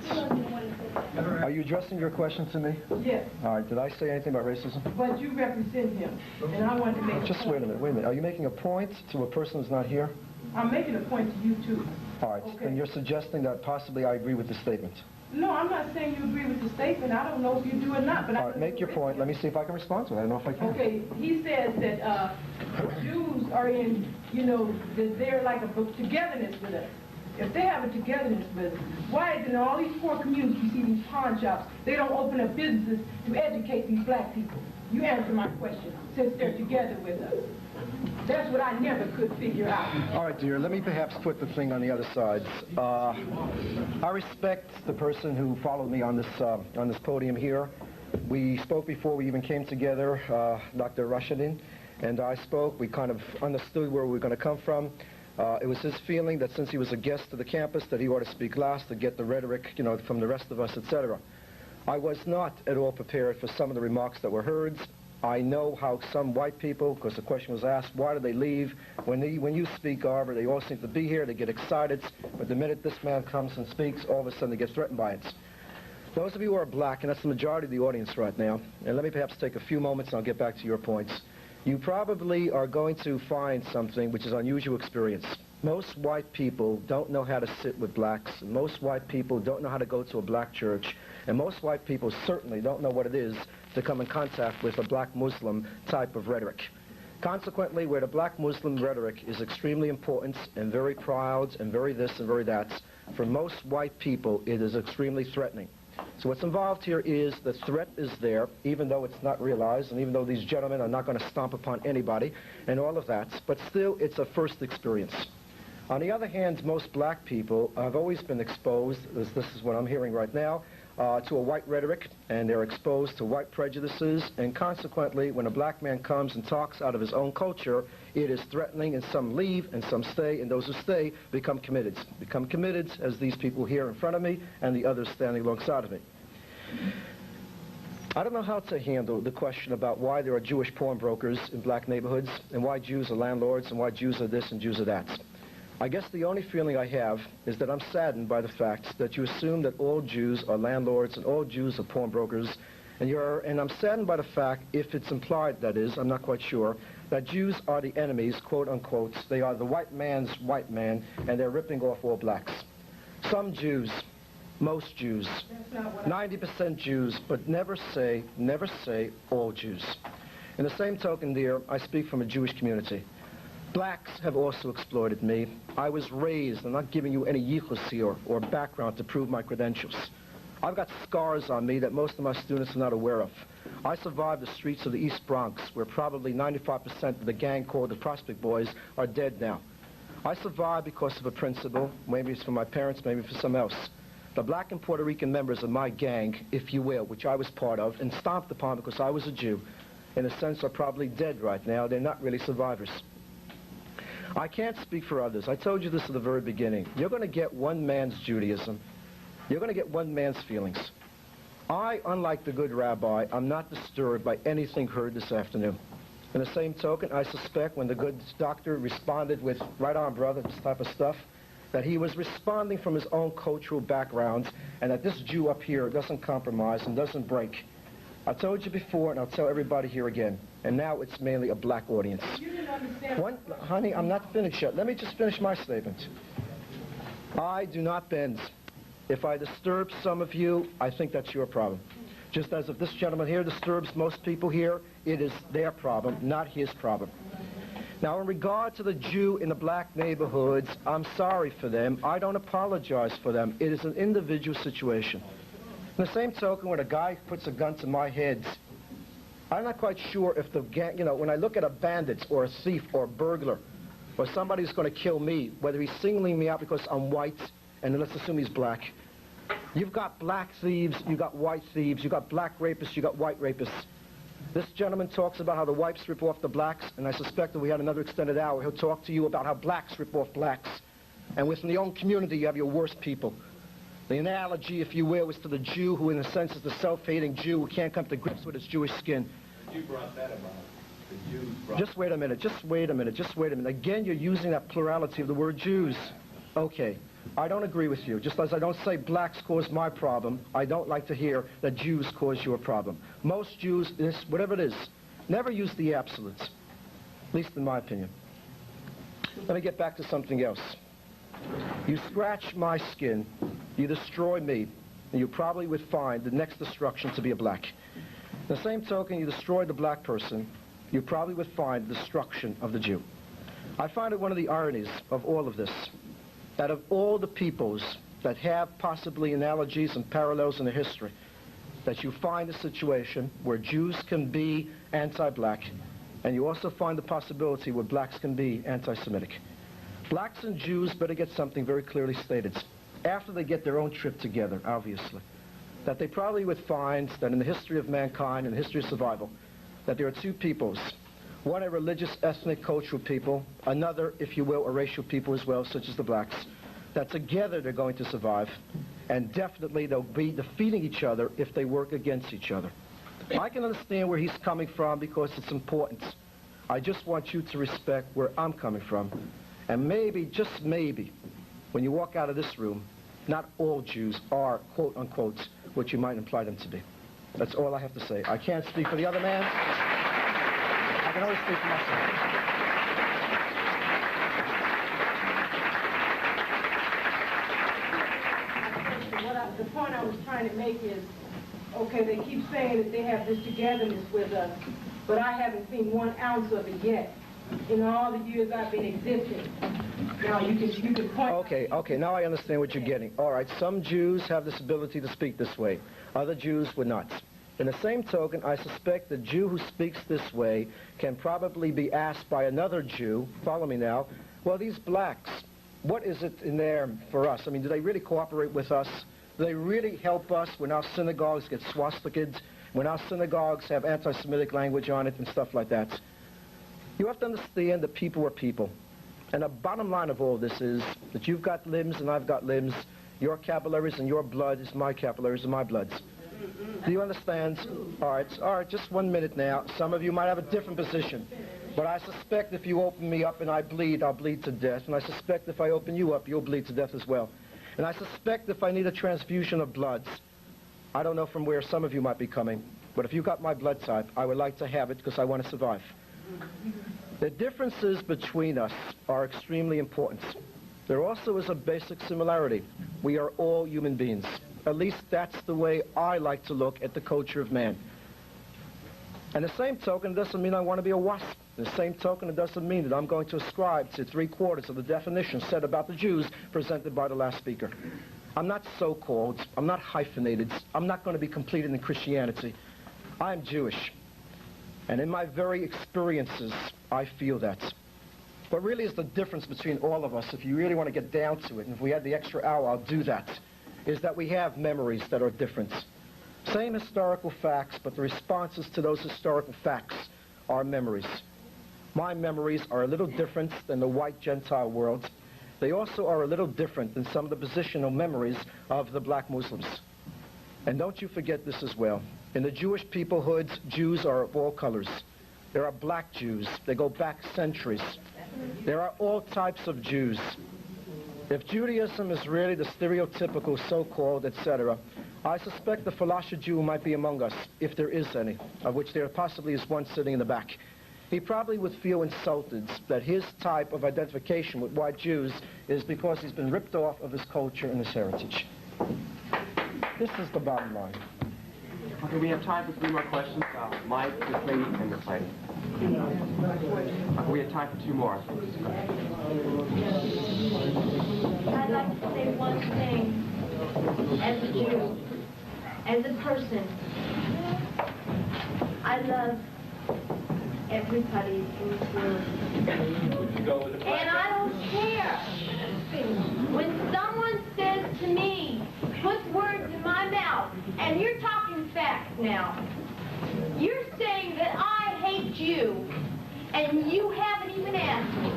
Speaker 3: Are you addressing your question to me?
Speaker 5: Yes.
Speaker 3: All right. Did I say anything about racism?
Speaker 5: But you represent him, and I want to make a
Speaker 3: Just
Speaker 5: point.
Speaker 3: wait a minute. Are you making a point to a person who's not here?
Speaker 5: I'm making a point to you, too.
Speaker 3: All right.
Speaker 5: Okay.
Speaker 3: Then you're suggesting that possibly I agree with the statement.
Speaker 5: No, I'm not saying you agree with the statement. I don't know if you do or not. But
Speaker 3: All right. Make your point. Let me see if I can respond to it. I don't know if I can.
Speaker 5: Okay, he says that Jews are in, that they're like a togetherness with us. If they have a togetherness with us, why is it in all these poor communities you see these pawn shops, they don't open up businesses to educate these black people? You answer my question, since they're together with us. That's what I never could figure out.
Speaker 3: All right, dear, let me perhaps put the thing on the other side. I respect the person who followed me on this podium here. We spoke before we even came together, Dr. Rashidin, and I spoke. We kind of understood where we were going to come from. It was his feeling that since he was a guest to the campus that he ought to speak last to get the rhetoric, from the rest of us, etc. I was not at all prepared for some of the remarks that were heard. I know how some white people, because the question was asked, why do they leave? When you speak, Garver, they all seem to be here, they get excited, but the minute this man comes and speaks, all of a sudden they get threatened by it. Those of you who are black, and that's the majority of the audience right now, and let me perhaps take a few moments and I'll get back to your points. You probably are going to find something which is unusual experience. Most white people don't know how to sit with blacks, and most white people don't know how to go to a black church, and most white people certainly don't know what it is to come in contact with a black Muslim type of rhetoric. Consequently, where the black Muslim rhetoric is extremely important and very proud and very this and very that, for most white people it is extremely threatening. So what's involved here is the threat is there, even though it's not realized, and even though these gentlemen are not going to stomp upon anybody, and all of that, but still it's a first experience. On the other hand, most black people have always been exposed, as this is what I'm hearing right now, to a white rhetoric, and they're exposed to white prejudices, and consequently, when a black man comes and talks out of his own culture, it is threatening, and some leave, and some stay, and those who stay become committed. Become committed as these people here in front of me, and the others standing alongside of me. I don't know how to handle the question about why there are Jewish pawnbrokers in black neighborhoods, and why Jews are landlords, and why Jews are this and Jews are that. I guess the only feeling I have is that I'm saddened by the fact that you assume that all Jews are landlords and all Jews are pawnbrokers, and I'm saddened by the fact, if it's implied, that is, I'm not quite sure, that Jews are the enemies, quote unquote, they are the white man's white man, and they're ripping off all blacks. Some Jews, most Jews, 90% Jews, but never say all Jews. In the same token, dear, I speak from a Jewish community. Blacks have also exploited me. I was raised, I'm not giving you any yichus here or background to prove my credentials. I've got scars on me that most of my students are not aware of. I survived the streets of the East Bronx, where probably 95% of the gang called the Prospect Boys are dead now. I survived because of a principle, maybe it's for my parents, maybe for some else. The black and Puerto Rican members of my gang, if you will, which I was part of, and stomped upon because I was a Jew, in a sense are probably dead right now. They're not really survivors. I can't speak for others. I told you this at the very beginning. You're going to get one man's Judaism. You're going to get one man's feelings. I, unlike the good rabbi, I'm not disturbed by anything heard this afternoon. In the same token, I suspect when the good doctor responded with, right on, brother, this type of stuff, that he was responding from his own cultural background, and that this Jew up here doesn't compromise and doesn't break. I told you before, and I'll tell everybody here again, and now it's mainly a black audience.
Speaker 4: You didn't understand.
Speaker 3: Honey, I'm not finished yet. Let me just finish my statement. I do not bend. If I disturb some of you, I think that's your problem. Just as if this gentleman here disturbs most people here, it is their problem, not his problem. Now, in regard to the Jew in the black neighborhoods, I'm sorry for them. I don't apologize for them. It is an individual situation. In the same token, when a guy puts a gun to my head, I'm not quite sure if the gang, when I look at a bandit or a thief or a burglar or somebody who's going to kill me, whether he's singling me out because I'm white, and let's assume he's black. You've got black thieves, you've got white thieves, you've got black rapists, you've got white rapists. This gentleman talks about how the whites rip off the blacks, and I suspect that we had another extended hour. He'll talk to you about how blacks rip off blacks. And within your own community, you have your worst people. The analogy, if you will, is to the Jew who, in a sense, is the self-hating Jew who can't come to grips with his Jewish skin.
Speaker 8: You brought that about. The Jews brought
Speaker 3: Just wait a minute. Again, you're using that plurality of the word Jews. Okay, I don't agree with you. Just as I don't say blacks cause my problem, I don't like to hear that Jews cause your problem. Most Jews, whatever it is, never use the absolutes, at least in my opinion. Let me get back to something else. You scratch my skin, you destroy me, and you probably would find the next destruction to be a black. In the same token, you destroy the black person, you probably would find the destruction of the Jew. I find it one of the ironies of all of this, that of all the peoples that have possibly analogies and parallels in their history, that you find a situation where Jews can be anti-black, and you also find the possibility where blacks can be anti-Semitic. Blacks and Jews better get something very clearly stated, after they get their own trip together, obviously, that they probably would find that in the history of mankind and the history of survival, that there are two peoples, one a religious, ethnic, cultural people, another, if you will, a racial people as well, such as the blacks, that together they're going to survive, and definitely they'll be defeating each other if they work against each other. I can understand where he's coming from because it's important. I just want you to respect where I'm coming from. And maybe, just maybe, when you walk out of this room, not all Jews are, quote unquote, what you might imply them to be. That's all I have to say. I can't speak for the other man. I can only speak for myself.
Speaker 10: The point I was trying to make is, okay, they keep saying that they have this togetherness with us, but I haven't seen 1 ounce of it yet in all the years I've been existing. Now, you can point...
Speaker 3: Okay, now I understand what you're getting. All right, some Jews have this ability to speak this way. Other Jews would not. In the same token, I suspect the Jew who speaks this way can probably be asked by another Jew, follow me now, well, these blacks, what is it in there for us? I mean, do they really cooperate with us? Do they really help us when our synagogues get swastikas, when our synagogues have anti-Semitic language on it and stuff like that? You have to understand that people are people. And the bottom line of all this is that you've got limbs and I've got limbs. Your capillaries and your blood is my capillaries and my bloods. Do you understand? All right, just 1 minute now. Some of you might have a different position. But I suspect if you open me up and I bleed, I'll bleed to death. And I suspect if I open you up, you'll bleed to death as well. And I suspect if I need a transfusion of bloods, I don't know from where some of you might be coming, but if you got my blood type, I would like to have it because I want to survive. The differences between us are extremely important. There also is a basic similarity. We are all human beings. At least that's the way I like to look at the culture of man. And the same token, it doesn't mean I want to be a WASP. The same token, it doesn't mean that I'm going to ascribe to 3/4 of the definition said about the Jews presented by the last speaker. I'm not so-called. I'm not hyphenated. I'm not going to be completed in Christianity. I am Jewish. And in my very experiences, I feel that. What really is the difference between all of us, if you really want to get down to it, and if we had the extra hour, I'll do that, is that we have memories that are different. Same historical facts, but the responses to those historical facts are memories. My memories are a little different than the white Gentile world. They also are a little different than some of the positional memories of the black Muslims. And don't you forget this as well. In the Jewish peoplehoods, Jews are of all colors. There are black Jews. They go back centuries. There are all types of Jews. If Judaism is really the stereotypical so-called, etc., I suspect the Falasha Jew might be among us, if there is any, of which there possibly is one sitting in the back. He probably would feel insulted that his type of identification with white Jews is because he's been ripped off of his culture and his heritage. This is the bottom line.
Speaker 1: Okay, we have time for 3 more questions. Mike, this lady, and this lady. Okay, we have time for 2 more.
Speaker 7: I'd like to say one thing as a Jew, as a person. I love everybody in this world. And I don't care when someone says to me, puts words in my mouth, and you're talking facts now. You're saying that I hate you, and you haven't even asked me.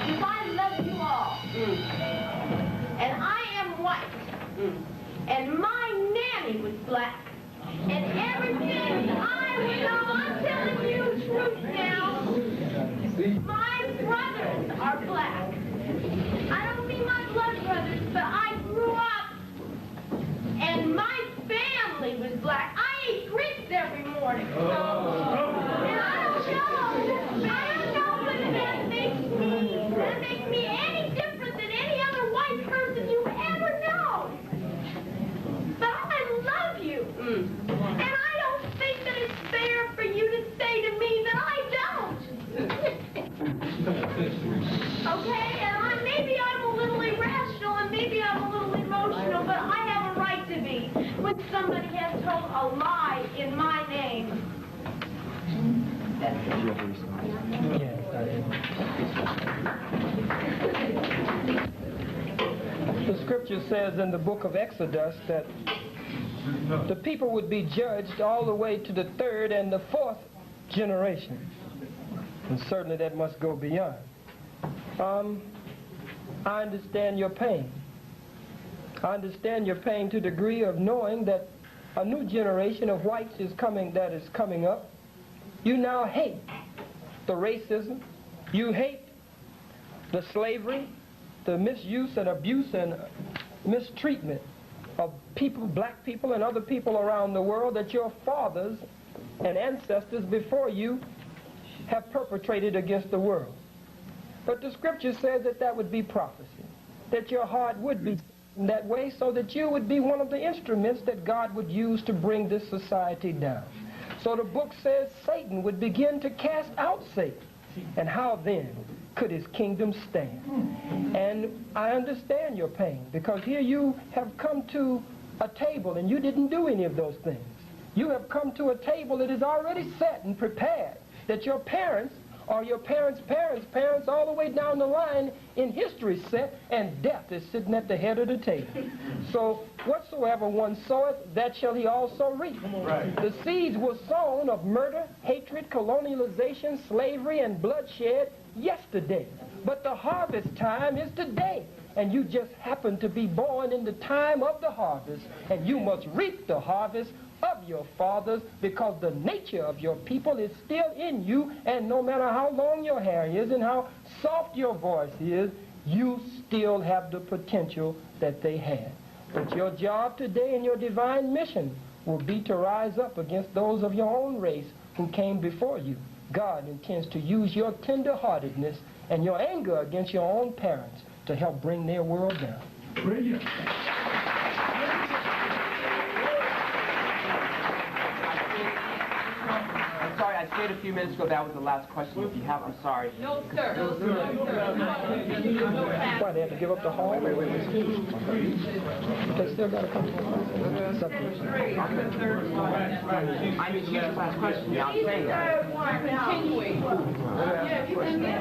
Speaker 7: Because I love you all. And I am white. And my nanny was black. And everything I would know, I'm telling you truth now. My brothers are black. I don't mean my blood brothers, but I grew up and my family was black. I ate grits every morning. And I don't know whether that makes me any different than any other white person you've ever known. But I love you. And I don't think that it's fair for you to say to me that I don't. Okay? And maybe I'm a little irrational and maybe I'm a little emotional, but I have a right to be when somebody has told a lie in my name.
Speaker 4: The scripture says in the book of Exodus that the people would be judged all the way to the 3rd and the 4th generation. And certainly that must go beyond. I understand your pain. I understand your pain to the degree of knowing that a new generation of whites that is coming up. You now hate the racism. You hate the slavery, the misuse and abuse and mistreatment of people, black people and other people around the world that your fathers and ancestors before you have perpetrated against the world. But the scripture says that that would be prophecy, that your heart would be in that way so that you would be one of the instruments that God would use to bring this society down. So the book says Satan would begin to cast out Satan. And how then could his kingdom stand? And I understand your pain, because here you have come to a table and you didn't do any of those things. You have come to a table that is already set and prepared, that your parents or your parents' parents all the way down the line in history set, and death is sitting at the head of the table. So whatsoever one soweth, that shall he also reap. Right. The seeds were sown of murder, hatred, colonialization, slavery, and bloodshed yesterday. But the harvest time is today. And you just happen to be born in the time of the harvest, and you must reap the harvest of your fathers, because the nature of your people is still in you, and no matter how long your hair is and how soft your voice is, you still have the potential that they had. But your job today and your divine mission will be to rise up against those of your own race who came before you. God intends to use your tender-heartedness and your anger against your own parents to help bring their world down.
Speaker 5: Brilliant.
Speaker 1: Sorry, I said a few minutes ago that was the last question. If you have, I'm sorry.
Speaker 7: No, sir. No, sir.
Speaker 4: Why, they have to give up the hall? They still got to come.
Speaker 1: I mean, you last question. I'm saying that.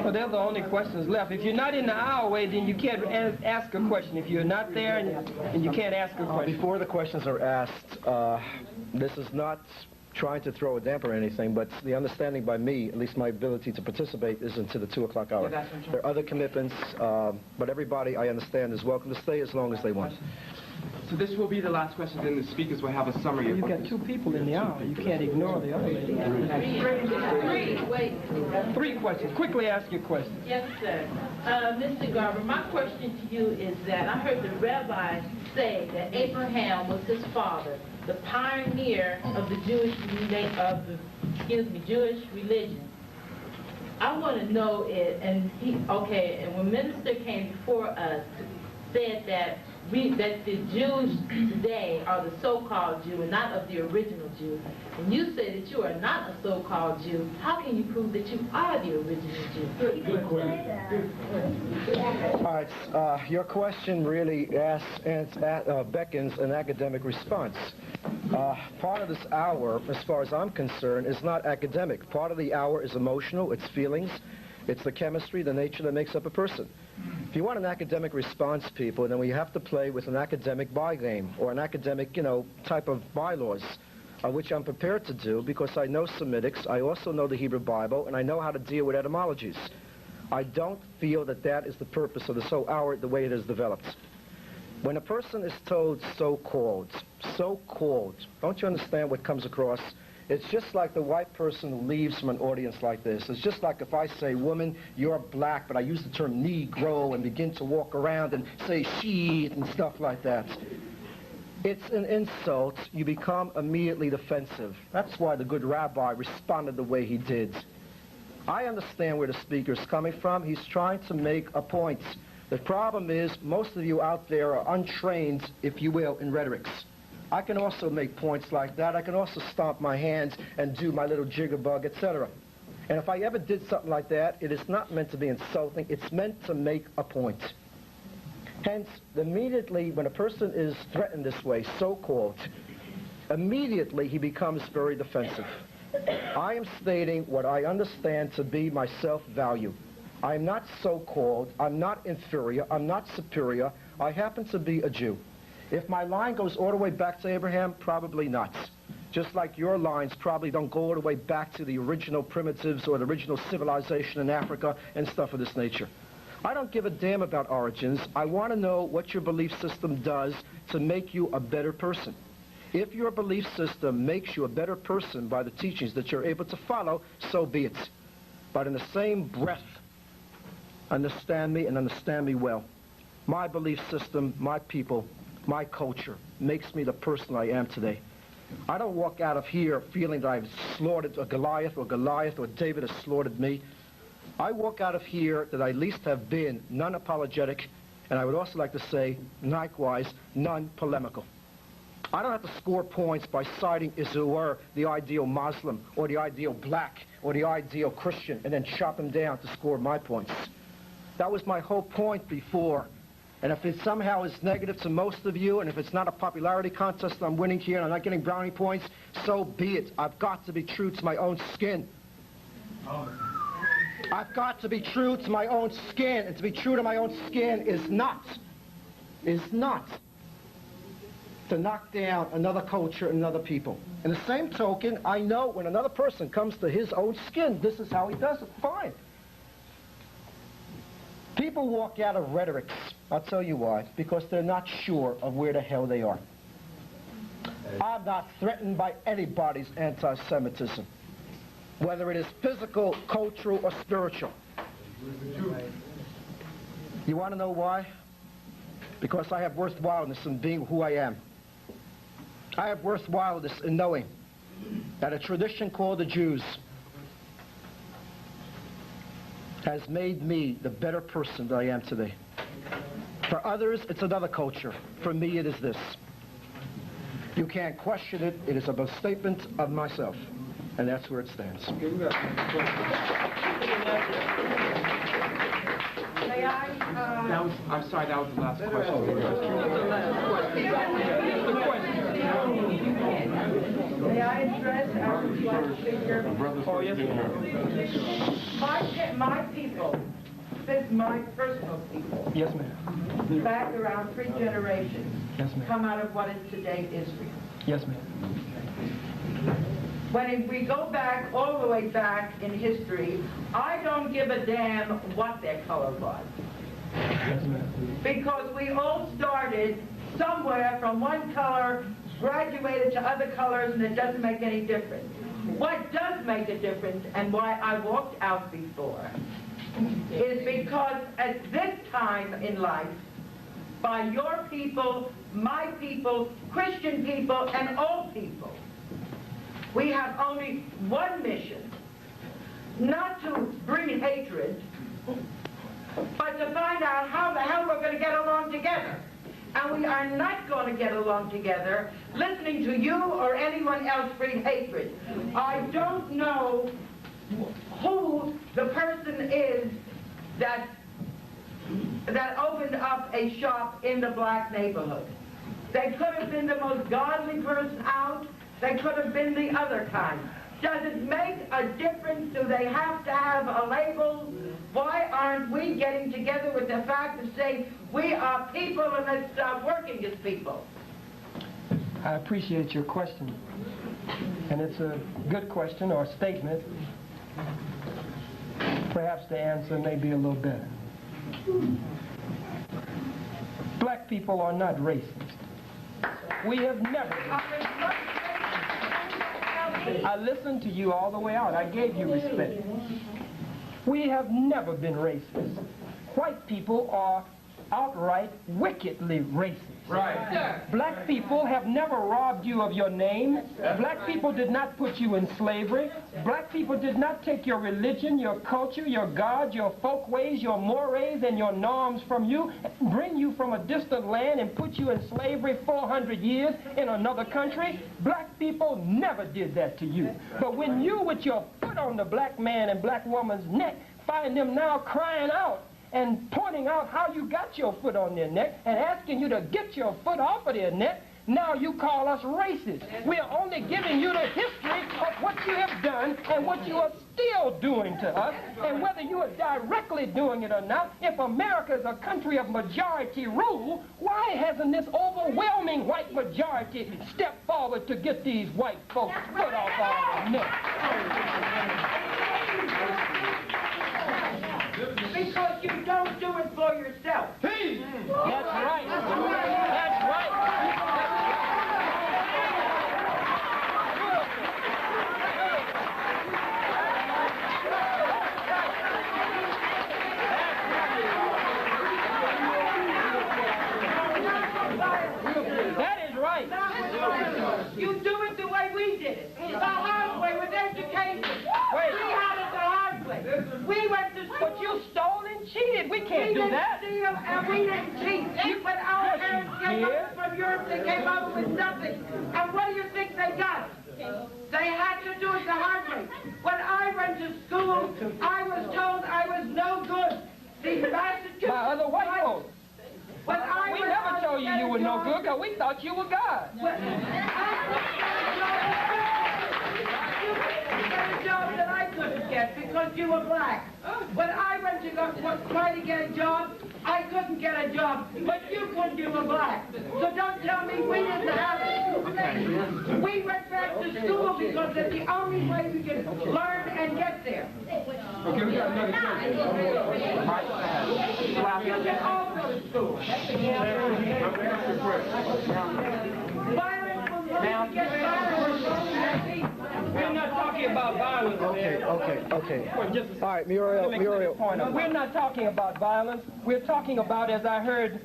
Speaker 4: Well, they're the only questions left. If you're not in the aisleway, then you can't ask a question. If you're not there, and you can't ask a question.
Speaker 3: Before the questions are asked, this is not trying to throw a damper or anything, but the understanding by me, at least my ability to participate, is until the 2 o'clock hour.
Speaker 1: Yeah,
Speaker 3: there are other commitments, but everybody, I understand, is welcome to stay as long as they want.
Speaker 1: So this will be the last question, then the speakers will have a summary.
Speaker 4: You've got 2 people in the hour. You can't ignore the other lady. 3 questions. Quickly ask your question.
Speaker 11: Yes, sir. Mr. Garber, my question to you is that I heard the rabbi say that Abraham was his father, the pioneer of the Jewish religion. I want to know it, and and when minister came before us, said that that the Jews today are the so-called Jew and not of the original Jew. And you say that you are not a so-called Jew. How can you prove that you are the original Jew?
Speaker 3: All right, your question really beckons an academic response. Part of this hour, as far as I'm concerned, is not academic. Part of the hour is emotional, it's feelings, it's the chemistry, the nature that makes up a person. If you want an academic response, people, then we have to play with an academic by game, or an academic, type of bylaws, which I'm prepared to do because I know Semitics, I also know the Hebrew Bible, and I know how to deal with etymologies. I don't feel that that is the purpose of this whole hour the way it is developed. When a person is told so-called, don't you understand what comes across? It's just like the white person who leaves from an audience like this. It's just like if I say, woman, you're black, but I use the term Negro and begin to walk around and say she and stuff like that. It's an insult. You become immediately defensive. That's why the good rabbi responded the way he did. I understand where the speaker's coming from. He's trying to make a point. The problem is most of you out there are untrained, if you will, in rhetorics. I can also make points like that. I can also stomp my hands and do my little jiggerbug, etc. And if I ever did something like that, it is not meant to be insulting. It's meant to make a point. Hence, immediately when a person is threatened this way, so-called, immediately he becomes very defensive. I am stating what I understand to be my self-value. I am not so-called. I'm not inferior. I'm not superior. I happen to be a Jew. If my line goes all the way back to Abraham, probably not. Just like your lines probably don't go all the way back to the original primitives or the original civilization in Africa and stuff of this nature. I don't give a damn about origins. I want to know what your belief system does to make you a better person. If your belief system makes you a better person by the teachings that you're able to follow, so be it. But in the same breath, understand me and understand me well. My belief system, my people, my culture makes me the person I am today. I don't walk out of here feeling that I've slaughtered a Goliath or David has slaughtered me. I walk out of here that I at least have been non-apologetic, and I would also like to say, likewise, non-polemical. I don't have to score points by citing, as it were, the ideal Muslim or the ideal black or the ideal Christian and then chop them down to score my points. That was my whole point before. And if it somehow is negative to most of you, and if it's not a popularity contest and I'm winning here and I'm not getting brownie points, so be it. I've got to be true to my own skin. I've got to be true to my own skin, and to be true to my own skin is not to knock down another culture and another people. In the same token, I know when another person comes to his own skin, this is how he does it. Fine. People walk out of rhetorics. I'll tell you why. Because they're not sure of where the hell they are. I'm not threatened by anybody's anti-Semitism, whether it is physical, cultural, or spiritual. You want to know why? Because I have worthwhileness in being who I am. I have worthwhileness in knowing that a tradition called the Jews has made me the better person that I am today. For others, it's another culture. For me, it is this. You can't question it. It is a statement of myself. And that's where it stands.
Speaker 10: May I,
Speaker 4: I'm sorry, that was the last question.
Speaker 10: may I address our black figure?
Speaker 4: Oh, yes.
Speaker 10: My people, this is my personal people.
Speaker 4: Yes, ma'am.
Speaker 10: Back around 3 generations.
Speaker 4: Yes, ma'am.
Speaker 10: Come out of what is today Israel.
Speaker 4: Yes, ma'am.
Speaker 10: When we go back, all the way back in history, I don't give a damn what their color was.
Speaker 4: Yes, ma'am.
Speaker 10: Because we all started somewhere from one color, graduated to other colors, and it doesn't make any difference. What does make a difference, and why I walked out before, is because at this time in life, by your people, my people, Christian people, and all people, we have only one mission, not to bring hatred, but to find out how the hell we're going to get along together. And we are not going to get along together listening to you or anyone else bring hatred. I don't know who the person is that opened up a shop in the black neighborhood. They could have been the most godly person out. They could have been the other kind. Does it make a difference? Do they have to have a label? Why aren't we getting together with the fact of saying we are people and let's start working as people?
Speaker 4: I appreciate your question. And it's a good question or statement. Perhaps the answer may be a little better. Black people are not racist. We have never been. I listened to you all the way out. I gave you respect. We have never been racist. White people are outright wickedly racist.
Speaker 8: Right.
Speaker 4: Black people have never robbed you of your name. Black people did not put you in slavery. Black people did not take your religion, your culture, your God, your folkways, your mores, and your norms from you, bring you from a distant land and put you in slavery 400 years in another country. Black people never did that to you. But when you, with your foot on the black man and black woman's neck, find them now crying out and pointing out how you got your foot on their neck and asking you to get your foot off of their neck, now you call us racist. We are only giving you the history of what you have done and what you are still doing to us, and whether you are directly doing it or not. If America is a country of majority rule, why hasn't this overwhelming white majority stepped forward to get these white folks' foot off our neck?
Speaker 10: Because you don't do it for yourself.
Speaker 4: That's right. That's right. But you stole and cheated. We can't do that.
Speaker 10: We didn't steal and we didn't cheat. But our parents came over from Europe, they came over with nothing. And what do you think they got? They had to do it the hard way. When I went to school, I was told I was no good. The Massachusetts
Speaker 4: By other white folks.
Speaker 10: When I
Speaker 4: We
Speaker 10: was
Speaker 4: never
Speaker 10: out
Speaker 4: told
Speaker 10: to
Speaker 4: you
Speaker 10: get
Speaker 4: you
Speaker 10: a
Speaker 4: were no
Speaker 10: job-
Speaker 4: good because we thought you were God.
Speaker 10: Well, you couldn't get a job that I couldn't get because you were black. When I went to try to get a job, I couldn't get a job, but you could, you were black. So don't tell me we didn't have it. We went back to school because it's the only way we could learn and get there.
Speaker 4: Okay, we got another question.
Speaker 10: You can all go to school. Violence will learn to get violence.
Speaker 4: We're not talking about violence, man.
Speaker 3: Okay.
Speaker 4: Well, just
Speaker 3: All right, Muriel.
Speaker 4: We're not talking about violence. We're talking about, as I heard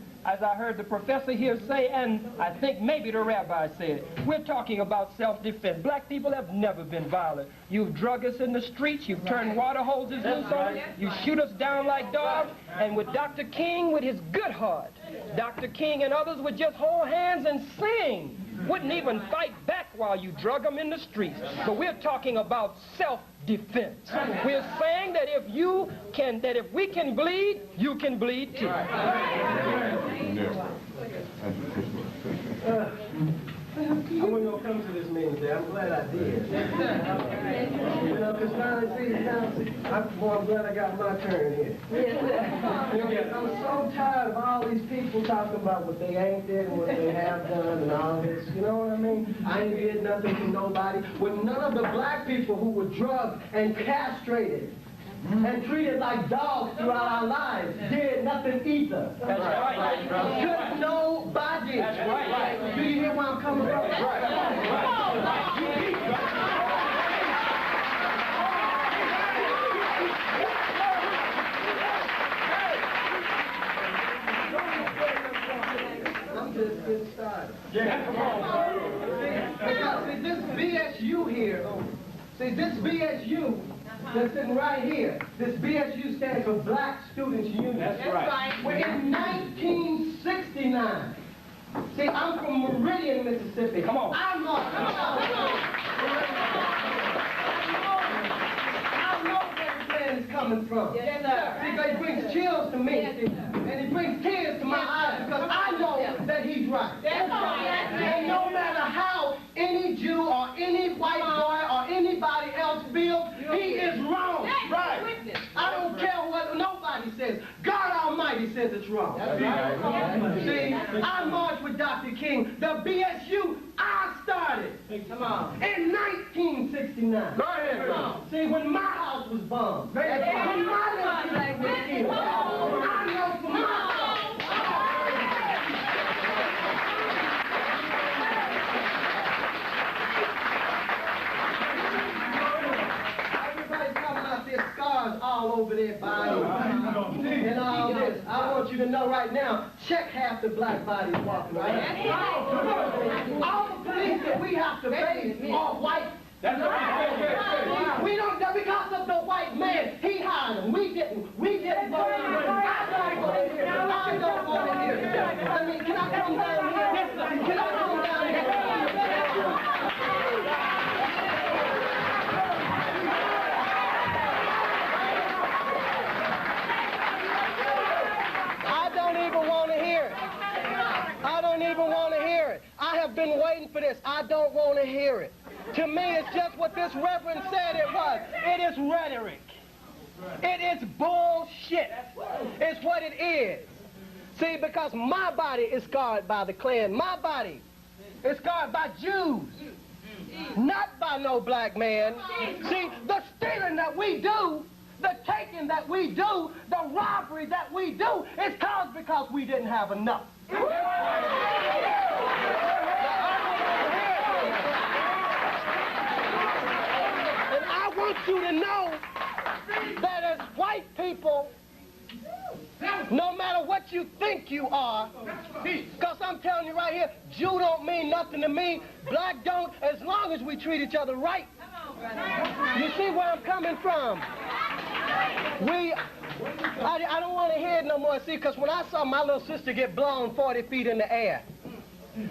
Speaker 4: the professor here say, and I think maybe the rabbi said, we're talking about self-defense. Black people have never been violent. You've drug us in the streets, you've turned water hoses loose on us, you shoot us down like dogs, and with Dr. King, with his good heart, Dr. King and others would just hold hands and sing. Wouldn't even fight back while you drug them in the streets. But we're talking about self-defense. We're saying that if we can bleed, you can bleed too.
Speaker 5: I wasn't going to come to this meeting today. I'm glad I did. You know, because I'm glad I got my turn here. I'm so tired of all these people talking about what they ain't did and what they have done and all this. You know what I mean? I ain't did nothing to nobody. When none of the black people who were drugged and castrated and treated like dogs throughout our lives did nothing either.
Speaker 4: That's right.
Speaker 5: Could nobody.
Speaker 4: That's right.
Speaker 5: Do you hear where I'm coming from? I'm just getting started.
Speaker 4: Yeah, come on.
Speaker 5: Because see, this BSU here, this BSU that's sitting right here, this BSU stands for Black Students Union.
Speaker 4: That's right.
Speaker 5: Well, in 1969, see, I'm from Meridian, Mississippi.
Speaker 4: Come on.
Speaker 5: I know where this man is coming from.
Speaker 10: Yes, sir.
Speaker 5: Because it brings chills to me, and it brings tears to my eyes because I know that he's right.
Speaker 10: That's right.
Speaker 5: And no matter how any Jew or any white boy or anybody else feels, he is wrong. Right. I don't care what nobody says. God Almighty says it's wrong. See, I marched with Dr. King. The BSU I started in 1969.
Speaker 4: Go ahead.
Speaker 5: See, when my house was bombed, when my little people was killed, I know for my everybody's talking about their scars all over their body and all this. I want you to know right now, check half the black bodies walking around. All the police that we have to face are white.
Speaker 4: That's right.
Speaker 5: We don't, because of the white man, he hired them. We didn't. We didn't go in here. I don't go in here. I don't go in here. I mean, can I come down here? Can I come down here? I don't even want to hear it. I don't even want to hear it. I have been waiting for this. I don't want to hear it. To me, it's just what this reverend said it was. It is rhetoric. It is bullshit. It's what it is. See, because my body is scarred by the Klan. My body is scarred by Jews. Not by no black man. See, the stealing that we do, the taking that we do, the robbery that we do, is caused because we didn't have enough. I want you to know that as white people, no matter what you think you are, because I'm telling you right here, Jew don't mean nothing to me, black don't, as long as we treat each other right. You see where I'm coming from?
Speaker 12: I don't want to hear it no more, see, because when I saw my little sister get blown 40 feet in the air,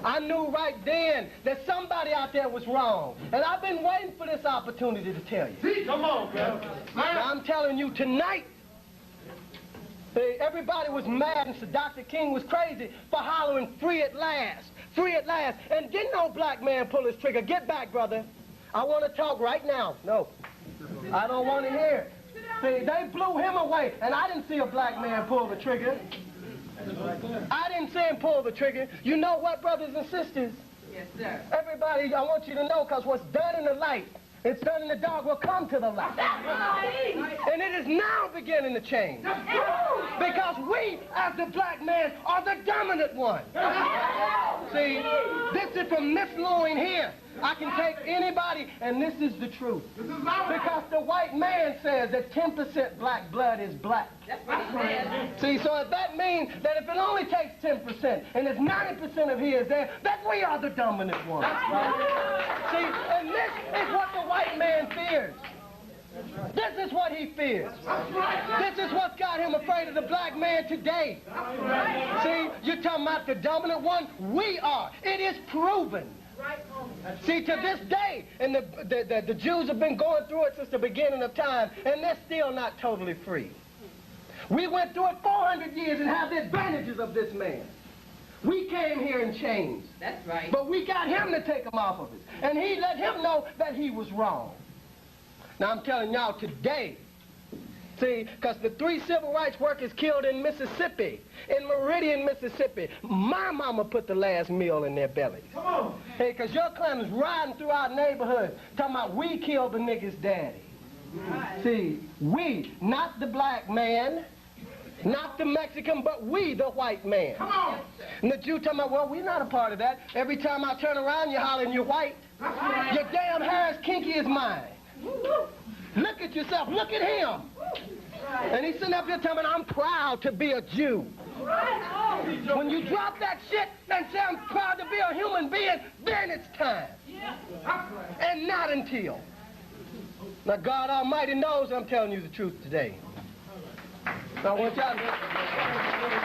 Speaker 12: I knew right then that somebody out there was wrong. And I've been waiting for this opportunity to tell you.
Speaker 5: See, come on, bro.
Speaker 12: Now, I'm telling you tonight, everybody was mad and so Dr. King was crazy for hollering, free at last, free at last. And didn't no black man pull his trigger. Get back, brother. I want to talk right now. No, I don't want to hear it. See, they blew him away, and I didn't see a black man pull the trigger. I didn't see him pull the trigger. You know what, brothers and sisters?
Speaker 11: Yes, sir.
Speaker 12: Everybody, I want you to know, because what's done in the light, it's done in the dark, will come to the light. And it is now beginning to change. Because we, as the black man, are the dominant one. See, this is from Miss Loin here. I can take anybody, and this is the truth. Because the white man says that 10% black blood is black.
Speaker 11: That's what he said.
Speaker 12: See, so if that means that if it only takes 10% and there's 90% of his there, that we are the dominant one. See, and this is what the white man fears. This is what he fears. This is what's got him afraid of the black man today. See, you're talking about the dominant one? We are. It is proven. See, to this day, and the Jews have been going through it since the beginning of time, and they're still not totally free. We went through it 400 years and have the advantages of this man. We came here in chains.
Speaker 11: That's right.
Speaker 12: But we got him to take him off of us, and he let him know that he was wrong. Now, I'm telling y'all today, see, because the 3 civil rights workers killed in Mississippi, in Meridian, Mississippi, my mama put the last meal in their bellies.
Speaker 5: Come on.
Speaker 12: Hey, because your clan is riding through our neighborhood talking about we killed the nigga's daddy. Right. See, we, not the black man, not the Mexican, but we, the white man.
Speaker 5: Come on.
Speaker 12: And the Jew talking about, well, we're not a part of that. Every time I turn around, you're hollering you're white.
Speaker 5: Right.
Speaker 12: Your damn hair is kinky as mine. Look at yourself. Look at him. And he's sitting up here telling me, I'm proud to be a Jew. When you drop that shit and say I'm proud to be a human being, then it's time. And not until. Now, God Almighty knows I'm telling you the truth today. Now, I want y'all to...